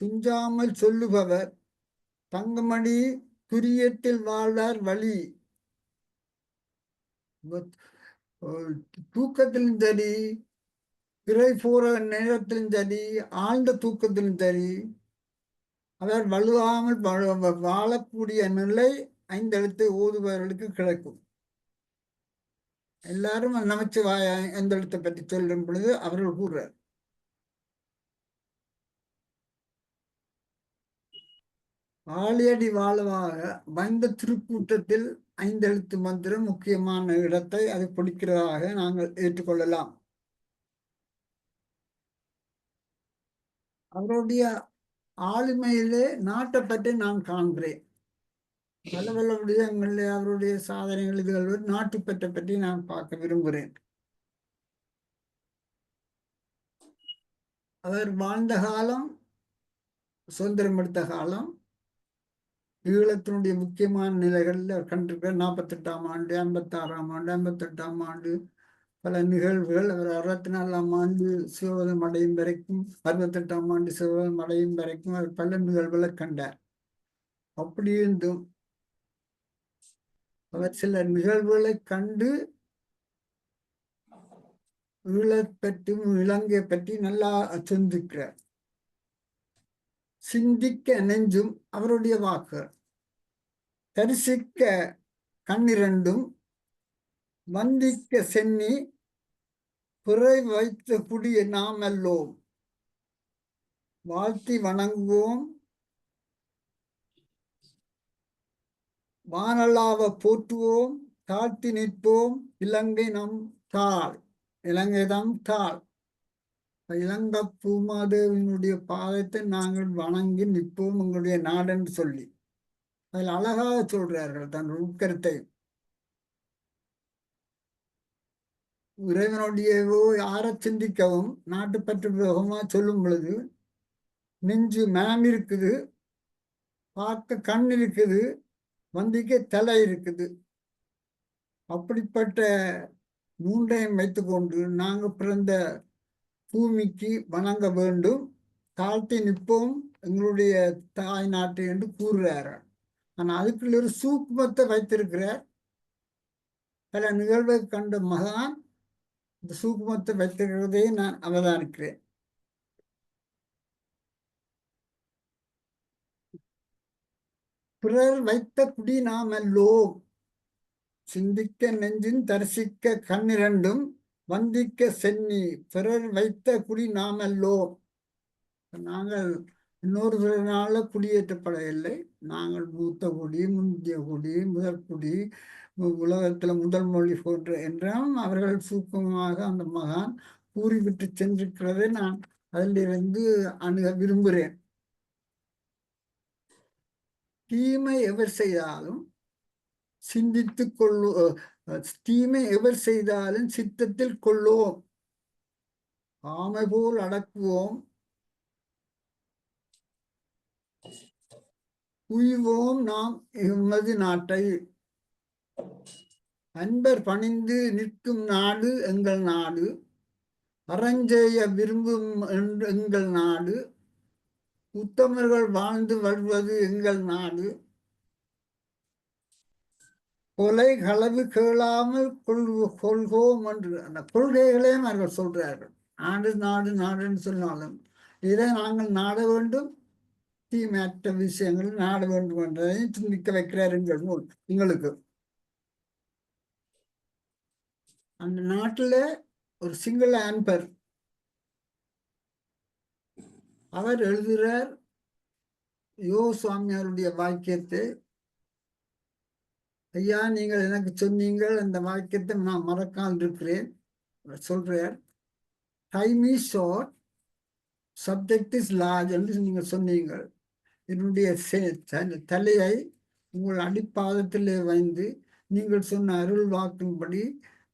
துஞ்சாமல் சொல்லுபவர் தங்கமணி துரியத்தில் வாழ்வார் வழி. தூக்கத்திலும் சரி பிறை போற நேரத்திலும் சரி ஆழ்ந்த தூக்கத்திலும் சரி அவர் வலுவாமல் வாழக்கூடிய நிலை 5 எழுத்தை ஓதுபவர்களுக்கு கிடைக்கும். எல்லாரும் நமச்சிவாய 5 எழுத்தை பற்றி சொல்லும் பொழுது அவர்கள் கூறுறார். ஆளியடி வாழவாக வந்த திருக்கூட்டத்தில் 5 எழுத்து மந்திரம் முக்கியமான இடத்தை அது பிடிக்கிறதாக நாங்கள் ஏற்றுக்கொள்ளலாம். அவருடைய ஆளுமையிலே நாட்டை பற்றி நான் காண்கிறேன். பல பல விடயங்களிலே அவருடைய சாதனைகள் இதுகள் நாட்டுப்பற்றை பற்றி நான் பார்க்க விரும்புகிறேன். அவர் வாழ்ந்த காலம் சுதந்திரம் எடுத்த காலம் ஈழத்தினுடைய முக்கியமான நிலைகளில் அவர் கண்டிருக்கிற 48ஆம் ஆண்டு 56ஆம் ஆண்டு 58ஆம் ஆண்டு பல நிகழ்வுகள். அவர் 64ஆம் ஆண்டு சிவபதம் அடையும் வரைக்கும், 68ஆம் ஆண்டு சிவபதம் அடையும் வரைக்கும் அவர் பல நிகழ்வுகளை கண்டார். அப்படி இருந்தும் அவர் சில நிகழ்வுகளை கண்டு ஈழப் பற்றி இலங்கை பற்றி நல்லா சிந்திக்கிறார். சிந்திக்க நெஞ்சும் அவருடைய வாக்கு, தரிசிக்க கண்ணிரண்டும், வந்திக்க சென்னி, பிறை வைத்த குடிய நாம் அல்லோம், வாழ்த்தி வணங்குவோம், வானளாவ போற்றுவோம், தாழ்த்தி நிற்போம், இலங்கை நம் தாள், இலங்கை தம் தாள். இலங்கை பூமாதேவியினுடைய பாதத்தை நாங்கள் வணங்கி நிற்போம் உங்களுடைய நாடென்று சொல்லி அதில் அழகாக சொல்றார்கள் தன் உட்கருத்தை. இறைவனுடையவோ யார சிந்திக்கவும் நாட்டுப்பற்று விரோகமா சொல்லும் பொழுது நெஞ்சு மனம் இருக்குது, பார்க்க கண் இருக்குது, வந்திக்க தலை இருக்குது. அப்படிப்பட்ட மூன்றையும் வைத்துக்கொண்டு நாங்கள் பிறந்த பூமிக்கு வணங்க வேண்டும், தாழ்த்தி நிற்போம் எங்களுடைய தாய் நாட்டை என்று கூறுகிறார்கள். ஆனால் அதுக்குள்ள ஒரு சூக்குமத்தை வைத்திருக்கிறார். பல நிகழ்வை கண்ட மகான் இந்த சூக்குமத்தை வைத்திருக்கிறதை நான் அவதானிக்கிறேன். பிறர் வைத்த குடி நாம் அல்லோம், சிந்திக்க நெஞ்சின் தரிசிக்க கண்ணிரண்டும், வந்திக்க சென்னி, பிறர் வைத்த குடி நாம் அல்லோம். நாங்கள் இன்னொருவரால குடியேற்றப்படவில்லை. நாங்கள் மூத்த குடி, முந்திய குடி, முதல் குடி, உலகத்துல முதல் மொழி போன்ற என்றும் அவர்கள் சூக்கமாக அந்த மகான் கூறிவிட்டு சென்றிருக்கிறதை நான் அதிலிருந்து அணுக விரும்புகிறேன். தீமை எவர் செய்தாலும் சிந்தித்து தீமை எவர் செய்தாலும் சித்தத்தில் கொள்ளுவோம், ஆமை போல் அடக்குவோம், உய்வோம் நாம் எமது நாட்டை. அன்பர் பணிந்து நிற்கும் நாடு எங்கள் நாடு, அறஞ்செய்ய விரும்பும் எங்கள் நாடு, உத்தமர்கள் வாழ்ந்து வருவது எங்கள் நாடு, கொலை களவு கேளாமல் கொள்வோம் என்று அந்த கொள்கைகளையும் அவர்கள் சொல்றார்கள். நாடு நாடு நாடுன்னு சொன்னாலும் இதை நாங்கள் நாட வேண்டும், தீமையற்ற விஷயங்கள் நாட வேண்டும் என்றதையும் சிந்திக்க வைக்கிறார் எங்கள் நூல் எங்களுக்கு. அந்த நாட்டில் ஒரு சிங்கள அன்பர் அவர் எழுதுகிறார் யோ சுவாமியாருடைய வாக்கியத்தை. ஐயா, நீங்கள் எனக்கு சொன்னீங்கள், அந்த வாக்கியத்தை நான் மறக்காமல் இருக்கிறேன். சொல்றார், time is short, subject is large என்று நீங்கள் சொன்னீங்கள். என்னுடைய தலையை உங்கள் அடிப்பாதத்திலே வைந்து நீங்கள் சொன்ன அருள் வாக்கின்படி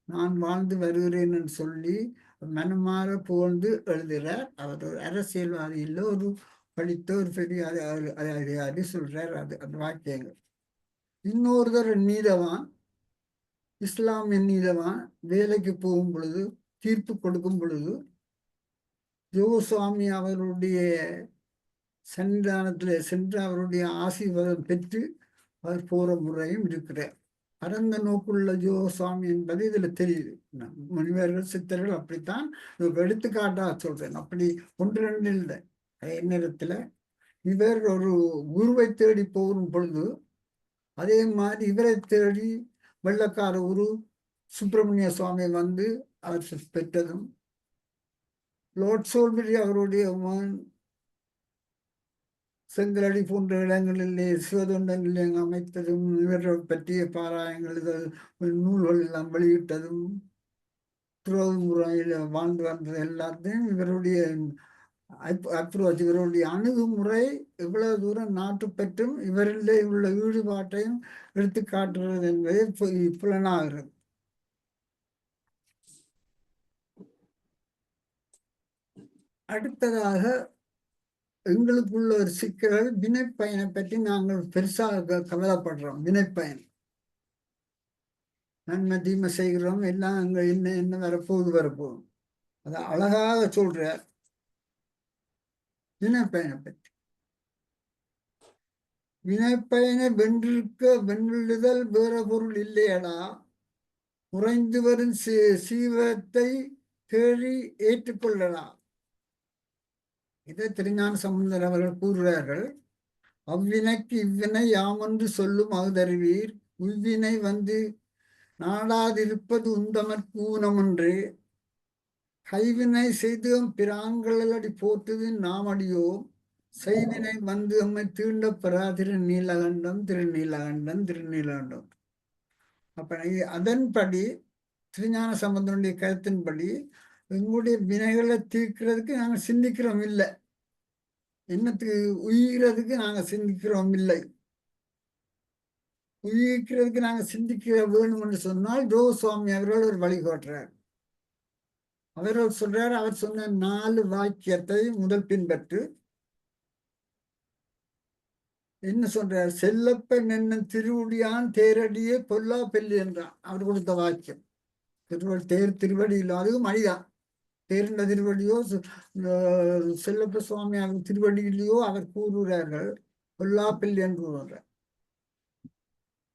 நான் வாழ்ந்து வருகிறேன் என்று சொல்லி மனமாற புகழ்ந்து எழுதுகிறார். அவர் ஒரு அரசியல்வாதி இல்லை, ஒரு படித்த ஒரு பெரிய அதிகாரி சொல்றார் அந்த வாக்கியங்கள். இன்னொருத்தர் நீதவான், இஸ்லாமிய நீதவான், வேலைக்கு போகும் பொழுது தீர்ப்பு கொடுக்கும் பொழுது யோகசுவாமி அவருடைய சன்னிதானத்தில் சென்று அவருடைய ஆசீர்வாதம் பெற்று அவர் போற முறையும் இருக்கிறார். பரந்த நோக்குள்ள யோகசுவாமி என்பது இதுல தெரியுது. முனிவர்கள் சித்தர்கள் அப்படித்தான் எடுத்துக்காட்டாக சொல்றேன். அப்படி ஒன்று ரெண்டு இல்லை. நேரத்துல இவர் ஒரு குருவை தேடி போகும் பொழுது அதே மாதிரி இவரை தேடி வெள்ளக்கார குரு சுப்பிரமணிய சுவாமி வந்து அவர் பெற்றதும், லோட் சோல்பரி அவருடைய செங்கலடி போன்ற இடங்களிலே சிவதொண்ட நிலையம் அமைத்ததும், இவர்கள் பற்றிய பாராயங்கள் நூல்கள் எல்லாம் வெளியிட்டதும், துறவு முறையில் வாழ்ந்து வந்தது எல்லாத்தையும் இவருடைய அப்ரோச், இவருடைய அணுகுமுறை எவ்வளவு தூரம் நாட்டு பற்றும் இவரிலே உள்ள ஈடுபாட்டையும் எடுத்து காட்டுறது என்பதை புலனாகிறது. அடுத்ததாக எங்களுக்குள்ள ஒரு சிக்கல் வினைப்பயனை பற்றி நாங்கள் பெருசாக கவலைப்படுறோம். வினைப்பயன் நன்மை தீமை செய்கிறோம் எல்லாம் அங்க என்ன என்ன வரப்போகுது. அதை அழகாக சொல்ற வினைப்பயனை பற்றி. வினைப்பயனை வென்றுதல் வேற பொருள் இல்லையடா, குறைந்து வரும் சீவத்தை தேடி ஏற்றுக்கொள்ளலாம். இதை திருஞான சம்பந்தர் அவர்கள் கூறுகிறார்கள். அவ்வினைக்கு இவ்வினை யாமொன்று சொல்லும் அகுதறிவீர், உவ்வினை வந்து நாடாதிருப்பது உந்தமற்கு ஊனமன்று, கைவினை செய்து பிராங்களடி போற்றுது நாமடியோம், செய்வினை வந்து அம்மை தீண்ட பெறா திருநீலகண்டம். அப்ப அதன்படி திருஞான சம்பந்தனுடைய கருத்தின்படி எங்களுடைய வினைகளை தீர்க்கிறதுக்கு நாங்கள் சிந்திக்கிறோம் இல்லை, என்னத்துக்கு உயிர்கிறதுக்கு நாங்க சிந்திக்கிறோம் இல்லை. உயிர்க்கிறதுக்கு நாங்க சிந்திக்க வேணும் என்று சொன்னால் ஜோசுவாமி அவர்கள் ஒரு வழிகாட்டுறார். அவர்கள் சொல்றார், அவர் சொன்ன 4 வாக்கியத்தை முதல் பின்பற்று. என்ன சொல்றார்? செல்லப்பன் என்னும் திருவடியான் தேரடியே பொல்லா பெல்லி என்றான். அவர் கொடுத்த வாக்கியம் திருவடி இல்லை, அதுவும் மணிதான். தேர்ந்த திருவடியோ செல்லப்ப சுவாமி திருவடியிலேயோ அவர் கூறுகிறார்கள் பொல்லாப்பில் என்று கூறுகிறார்.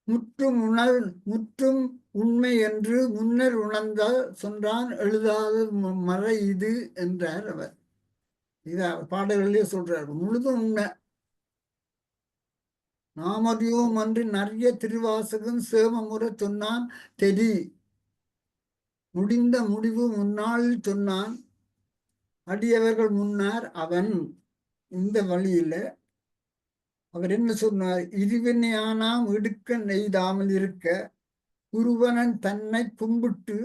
முற்றும் உண்மை என்று முன்னர் உணர்ந்தால் சொன்னான் எழுதாத மறை இது என்றார் அவர். இத பாடல்களே சொல்றார். முழுதும் உண்மை. நாமதியோம் அன்று நிறைய திருவாசகம் சேமமுறை சொன்னான் தெரி, முடிந்த முடிவு முன்னாளில் சொன்னான் அடியவர்கள் முன்னார் அவன். இந்த வழியில அவர் என்ன சொன்னார்? இருவினையானாம் இடுக்க நெய்தாமல் இருக்க குருவனன் தன்னை கும்பிட்டு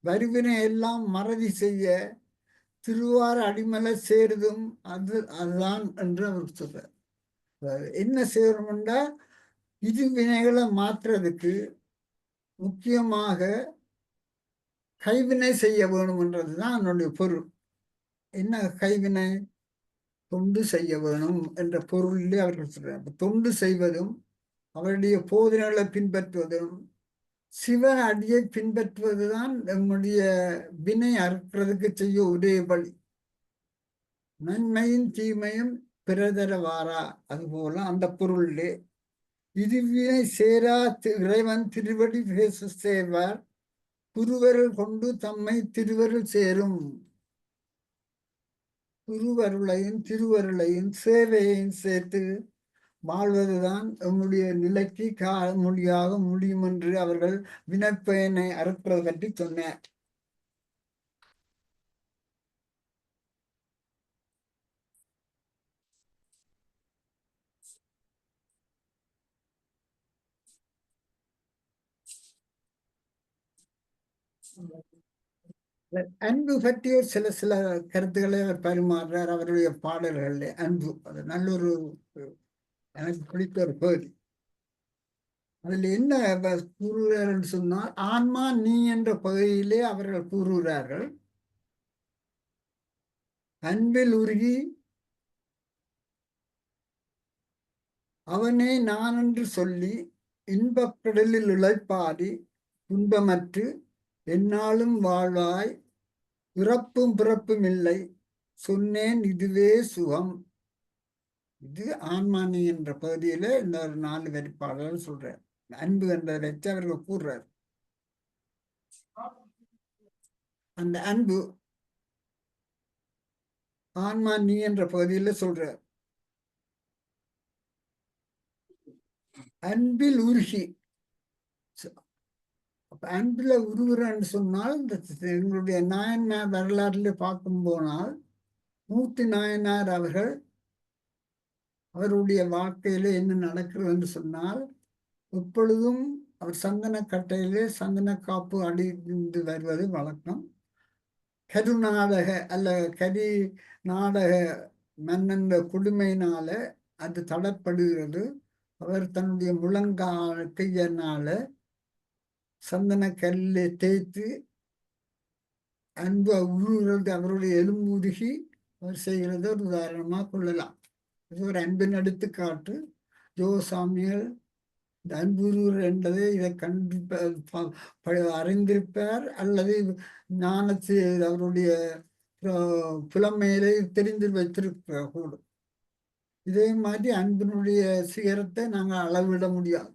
வருவினை எல்லாம் மறதி செய்ய திருவார அடிமலை சேருதும் அதுதான் என்று அவர் சொல்றார். என்ன செய்யணும்னா இருவினைகளை மாற்றுறதுக்கு முக்கியமாக கைவினை செய்ய வேணும்ன்றதுதான் என்னுடைய பொருள். என்ன கைவினை? தொண்டு செய்ய வேணும் என்ற பொருளிலே அவர்கள் சொல்றாங்க. தொண்டு செய்வதும் அவருடைய போதனைகளை பின்பற்றுவதும் சிவ அடியை பின்பற்றுவதுதான் நம்முடைய வினை அறுக்கிறதுக்கு செய்ய ஒரே வழி. நன்மையும் தீமையும் பிறதர வாரா, அதுபோல அந்த பொருளிலே இருவினை சேரா இறைவன் திருவடி பேச சேர்வார், குருவருள் கொண்டு தம்மை திருவருள் சேரும். குருவருளையும் திருவருளையும் சேவையையும் சேர்த்து வாழ்வதுதான் நம்முடைய நிலைக்கு முடியும் என்று அவர்கள் வினைப்பயனை அறுப்பதை பற்றி சொன்னார். அன்பு பற்றிய சில கருத்துக்களை அவர் பரிமாறுறார் அவருடைய பாடல்களில். அன்பு அது நல்ல ஒரு எனக்கு பிடித்த ஒரு பகுதி. அதுல என்ன கூறுகிறார்கள் சொன்னால், ஆன்மா நீ என்ற பகுதியிலே அவர்கள் கூறுகிறார்கள், அன்பில் உருகி அவனே நான் என்று சொல்லி இன்பக் கடலில் இளைப்பாடி துன்பமற்று என்னாலும் வாழ்வாய், பிறப்பும் பிறப்பும் இல்லை சொன்னேன் இதுவே சுகம். இது ஆன்மானி என்ற பகுதியில இந்த ஒரு 4 வரிப்பாளர்கள் சொல்றார். அன்பு என்றதை வச்சு அவர்கள் கூறுறார். அந்த அன்பு ஆன்மானி என்ற பகுதியில சொல்றார். அன்பில் உருகி, அன்பில் உருகுறன்னு சொன்னால் எங்களுடைய நாயனார் வரலாறுல பார்க்கும் போனால் மூர்த்தி நாயனார் அவர்கள் அவருடைய வாழ்க்கையில என்ன நடக்கிறது என்று சொன்னால், எப்பொழுதும் அவர் சந்தன கட்டையிலே சந்தன காப்பு அடிந்து வருவது வழக்கம். கருநாடக அல்ல கரி நாடக மன்னன் கொடுமையினால அது தடப்படுகிறது. அவர் தன்னுடைய முழங்கால் கையினால சந்தன கல்லை தேய்த்து அன்பு உருகிறது, அவருடைய எலும்பு உருகி அவர் செய்கிறத ஒரு உதாரணமாக கொள்ளலாம். இது ஒரு அன்பின் எடுத்துக்காட்டு. ஜோசாமிகள் அன்புருவர் என்பதை இதை அறிந்திருப்பார் அல்லது ஞானத்தை அவருடைய புலமையிலே தெரிந்து வைத்திருக்க கூடும். இதே மாதிரி அன்பினுடைய சிகரத்தை நாங்கள் அளவிட முடியாது.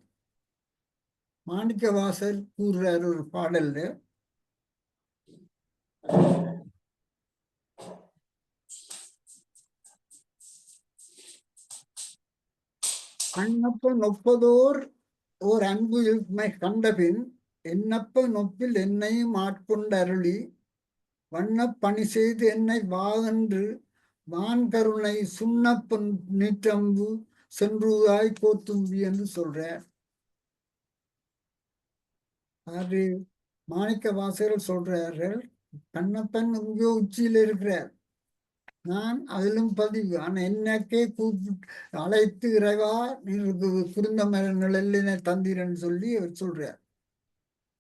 மாணிக்க வாசர் கூறுறார் ஒரு பாடல்ல, கண்ணப்ப நொப்பதோர் ஓர் அன்பு கண்டபின் என்னப்ப நொப்பில் என்னையும் ஆட்கொண்ட அருளி வண்ணப் பணி செய்து என்னை வாகன்று வான் கருணை சுண்ணப்ப நீற்றம்பு சென்றுதாய் கோத்தும்பி என்று சொல்றார். அது மாணிக்க வாசகர்கள் சொல்றார்கள், கண்ணப்பன் இங்கே உச்சியில் இருக்கிறார், நான் அதிலும் பதிவு, ஆனா என்னக்கே கூப்பிட்டு அழைத்து இறைவா குருந்த நிழலினை தந்தீரன்னு சொல்லி அவர் சொல்றார்.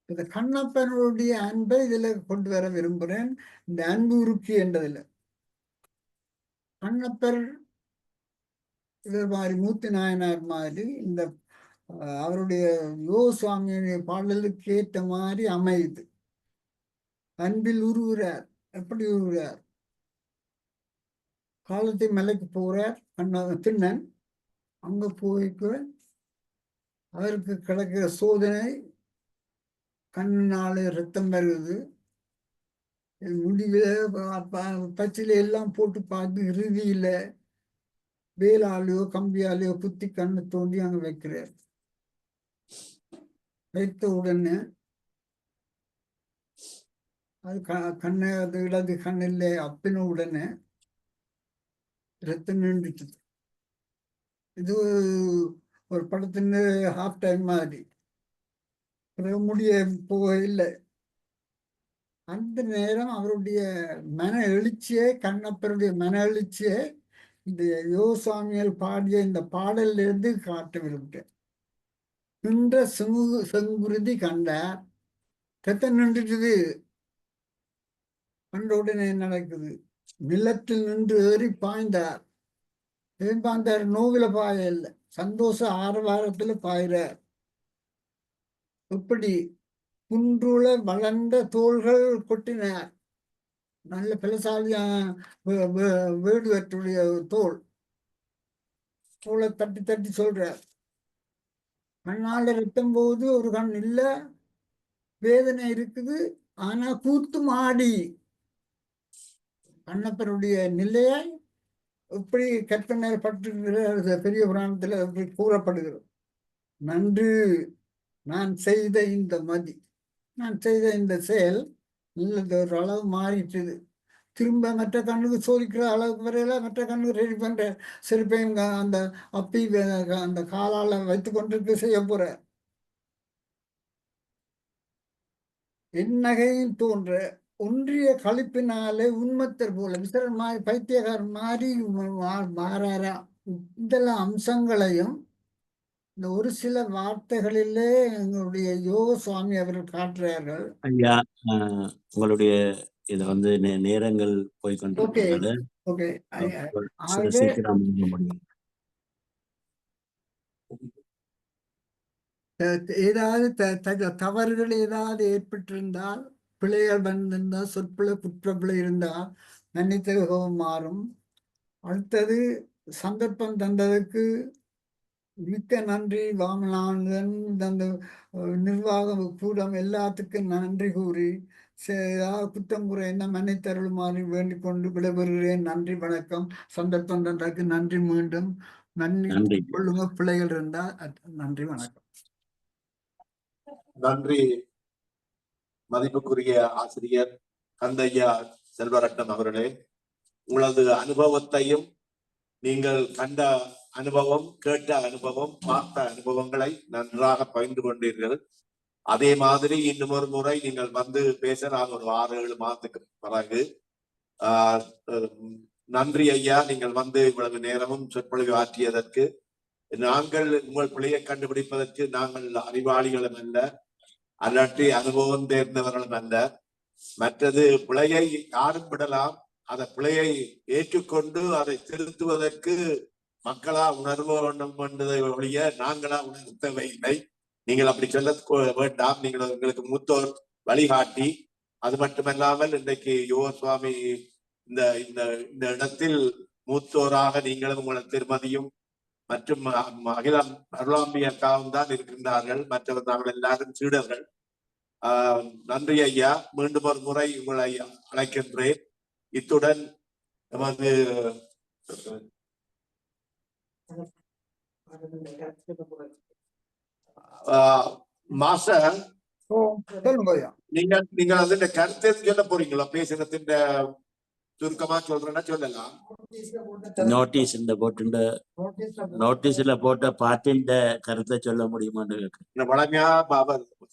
இந்த கண்ணப்பனுடைய அன்பை இதுல கொண்டு வர விரும்புகிறேன். இந்த அன்பு உருக்கி என்றதுல கண்ணப்பர் இவர் மாதிரி மூர்த்தி நாயனார் மாதிரி இந்த அவருடைய யோசுவாமியுடைய பாடலுக்கு ஏற்ற மாதிரி அமையுது. அன்பில் உருவுறார். எப்படி உருவுறார்? காலத்தை மலைக்கு போறார் திண்ணன். அங்க போய்க்கு அவருக்கு கிடைக்கிற சோதனை, கண்ணினாலே ரத்தம் வருது, முடிவில் பச்சில எல்லாம் போட்டு பார்த்து இறுதியில வேலாலையோ கம்பியாலேயோ குத்தி கண்ணு தோண்டி அங்க வைக்கிறார். வைத்த உடனே அது கண்ணை அது இடது கண்ணில் அப்பின உடனே ரத்தம் நின்றுச்சு. இது ஒரு படத்தின் ஹாஃப் டைம் மாதிரி முடிய போக இல்லை. அந்த நேரம் அவருடைய மன எழுச்சியை, கண்ணப்பருடைய மன எழுச்சியை இந்த யோசுவாமிகள் பாடிய இந்த பாடல்ல இருந்து காட்ட விரும்புகிறேன். நின்ற செங்குருதி கண்டார், ரத்தம் நின்றுட்டுது. கண்ட உடனே நடக்குது, நிலத்தில் நின்று ஏறி பாய்ந்தார். ஏன் பாய்ந்தார்? நோவில பாய இல்லை, சந்தோஷ ஆரவாரத்துல பாயிறார். எப்படி? குன்றுள வளர்ந்த தோள்கள் கொட்டினார். நல்ல பலசாலியா வேடுவற்றுடைய தோளை தட்டி தட்டி சொல்றார். கண்ணால ரத்தம் போது ஒரு கண் இல்ல, வேதனை இருக்குது, ஆனா கூத்து மாடி. கண்ணப்பருடைய நிலையை எப்படி கற்பனை பட்டு பெரிய புராணத்துல எப்படி கூறப்படுகிறது. நன்று நான் செய்த இந்த மதி, நான் செய்த இந்த செயல் நல்லது, ஒரு அளவு மாறிட்டுது. திரும்ப மற்ற கண்ணுக்கு சோதிக்கிற அளவுக்கு வரையில மற்ற கண்ணுக்கு ரெடி பண்ற சிறுப்பையும் அந்த அப்பி அந்த காலால வைத்து கொண்டு செய்ய போற. என்னகையும் தோன்ற ஒன்றிய கழிப்பினாலே உண்மத்தர் போல விசரன் மாதிரி பைத்தியக்காரன் மாதிரி மாறாரா. இதெல்லாம் அம்சங்களையும் இந்த ஒரு சில வார்த்தைகளிலே எங்களுடைய யோக சுவாமி அவர்கள் காட்டுறார்கள். ஐயா, உங்களுடைய இது வந்து நேரங்கள் போய்கொண்டிருக்கிறது. சீக்கிரம் முடியும். ஏதாவது தவறுகள் ஏதாவது ஏற்பட்டிருந்தால், பிழைகள் வந்திருந்தால், சொற்பிழை குற்றப்பிழை இருந்தால் மன்னித்தகம் மாறும். அடுத்தது சந்தர்ப்பம் தந்ததுக்கு மிக்க நன்றி. வாமநாதன், அந்த நிர்வாக கூடம் எல்லாத்துக்கும் நன்றி கூறி குற்றம் குறை என்ன மன்னித்தருளுமாறு வேண்டிக் கொண்டு விடைபெறுகிறேன். நன்றி, வணக்கம். சந்தர்ப்பம் தந்ததுக்கு நன்றி. மீண்டும் நன்றி கொள்ளுங்க. பிள்ளைகள் இருந்தா நன்றி, வணக்கம். நன்றி மதிப்புக்குரிய ஆசிரியர் கந்தையா செல்வரட்னம் அவர்களே. உங்களது அனுபவத்தையும் நீங்கள் கண்ட அனுபவம், கேட்ட அனுபவம், பார்த்த அனுபவங்களை நன்றாக பகிர்ந்து கொண்டீர்கள். அதே மாதிரி இன்னும் ஒரு முறை நீங்கள் வந்து பேச நான் ஒரு 6-7 மாதத்துக்கு பிறகு. நன்றி ஐயா, நீங்கள் வந்து இவ்வளவு நேரமும் சொற்பொழிவு ஆற்றியதற்கு. நாங்கள் உங்கள் பிழையை கண்டுபிடிப்பதற்கு நாங்கள் அறிவாளிகளும் அல்ல, அல்லாட்டி அனுபவம் தேர்ந்தவர்களும் அல்ல. மற்றது பிழையை யாரும் விடலாம், அந்த பிழையை ஏற்றுக்கொண்டு அதை திருத்துவதற்கு மக்களா உணர்வு வேண்டும் என்பதை ஒழிய நாங்களா உணர்த்தவை இல்லை. நீங்கள் அப்படி சொல்ல வேண்டாம். நீங்கள் எங்களுக்கு மூத்தோர் வழிகாட்டி. அது மட்டுமல்லாமல் இன்றைக்கு யோக சுவாமி இந்த இந்த இந்த இடத்தில் மூத்தோராக நீங்களும் உங்களது திருமதியும் மற்றும் அகிலம் அருளாம்பி அக்காவும் தான் இருக்கின்றார்கள். மற்றவர் நாங்கள் எல்லாரும் சீடர்கள். நன்றி ஐயா. மீண்டும் ஒரு முறை உங்களை அழைக்கின்றேன். இத்துடன் நமது மாஸ்டர் நீங்க அதுல கருத்து சொல்ல போறீங்களா? பேசுறதுன்ற சுருக்கமா சொல்றேன்னா சொல்லலாம். நோட்டீஸ்ல போட்ட பாட்டின் கருத்தை சொல்ல முடியுமான்னு கேட்கிறேன். வளமையா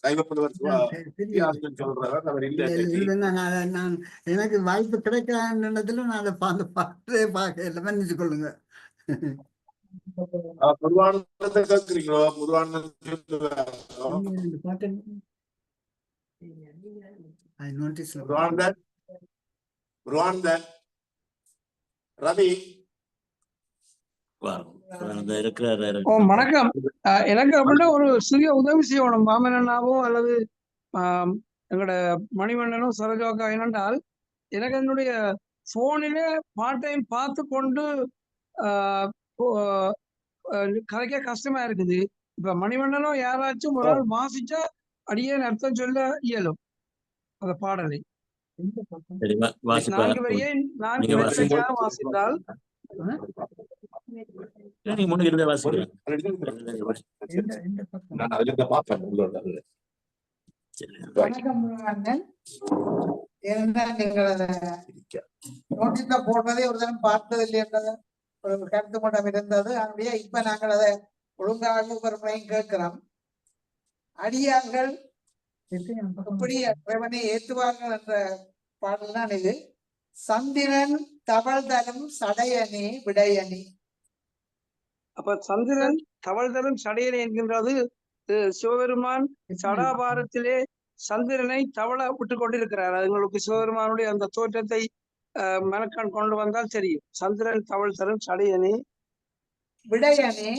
சைவப்புலவர் சொல்றவர் அவர் இல்லை. நான் எனக்கு வாய்ப்பு கிடைக்காதுல நான் அதை பாட்டே பார்க்க மன்னிச்சு கொள்ளுங்க. முருகானந்தத்தை கேட்கிறீங்களோ? முருகானந்தன் ரவி வணக்கம். எனக்கு அப்படின்னா ஒரு சிறிய உதவி செய்யணும். மாமனாவோ அல்லது எங்களோட மணிவண்ணனோ சரோஜாக்கா. என்னென்றால் எனக்கு என்னுடைய போனிலே பார்ட் டைம் பார்த்து கொண்டு கதைக்க கஷ்டமா இருக்குது. இப்ப மணிவண்ணனோ யாராச்சும் ஒரு ஆள் வாசிச்சா அடியே அர்த்தம் சொல்ல இயலும் அந்த பாடலை. 4 வரியை 4 வரிசையாக வாசித்தால் வணக்கம் முருகன். ஏன்னா நீங்கள் அதை நோட்டீஸ்ல போடுறதே ஒரு தரம் பார்த்தது இல்லை என்றது ஒரு கருத்து மட்டும் இருந்தது. அப்படியே இப்ப நாங்கள் அதை ஒழுங்காக ஒரு முறையும் கேட்கிறோம். அடியார்கள் எப்படி இறைவனை ஏற்றுவார்கள் என்ற பாடல் தான் இது. சந்திரன் தவள் தரும் சடையணி விடையணி. அப்ப சந்திரன் தவள் தரும் சடையணி என்கின்றது சிவபெருமான் சடாபாரத்திலே சந்திரனை தவள விட்டு கொண்டிருக்கிறார். அதுங்களுக்கு சிவபெருமானுடைய அந்த தோற்றத்தை மனக்கான் கொண்டு வந்தால் தெரியும். சந்திரன் தவள் தரும் சடையணி விடையணி.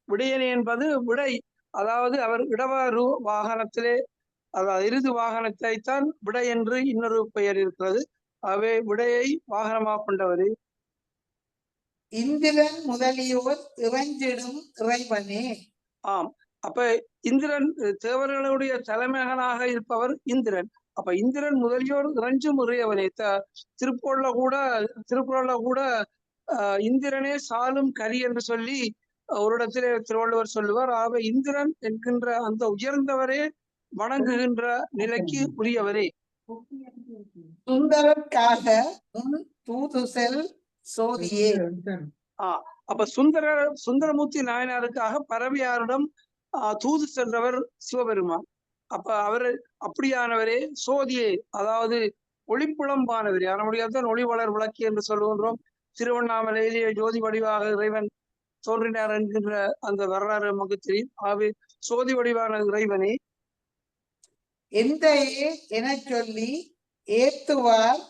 விடையணி என்பது விடை, அதாவது அவர் இடவாறு வாகனத்திலே, அதாவது இறுதி வாகனத்தை தான் விடை என்று இன்னொரு பெயர் இருக்கிறது. அவை விடையை வாகனமாக கொண்டவர். இந்திரன் முதலியோர் இறைஞ்சிடும் இறைவனே. ஆம். அப்ப இந்திரன் தேவர்களுடைய தலைமகனாக இருப்பவர் இந்திரன். அப்ப இந்திரன் முதலியோர் இறைஞ்சும் இறையவனே. திருக்குறள்ல கூட இந்திரனே சாலும் கரி என்று சொல்லி ஒரு இடத்திலே திருவள்ளுவர் சொல்லுவார். ஆக இந்திரன் என்கின்ற அந்த உயர்ந்தவரே வணங்குகின்ற நிலைக்கு உரியவரே. சுந்தரக்காக தூதுசெல் சோதியே. அப்ப சுந்தரமூர்த்தி நாயனாருக்காக பரவியாரிடம் தூது சென்றவர் சிவபெருமான். அப்ப அவர் அப்படியானவரே சோதியே, அதாவது ஒளிப்புலம்பானவரே. அதனுடையதான் ஒளி வளர் விளக்கி என்று சொல்லுகின்றோம். திருவண்ணாமலையிலேயே ஜோதி வடிவாக இறைவன் தோன்றினார் என்கின்ற அந்த வரலாறு நமக்கு தெரியும். ஆகவே சோதி வடிவான இறைவனே எந்தையே என சொல்லி ஏத்துவார்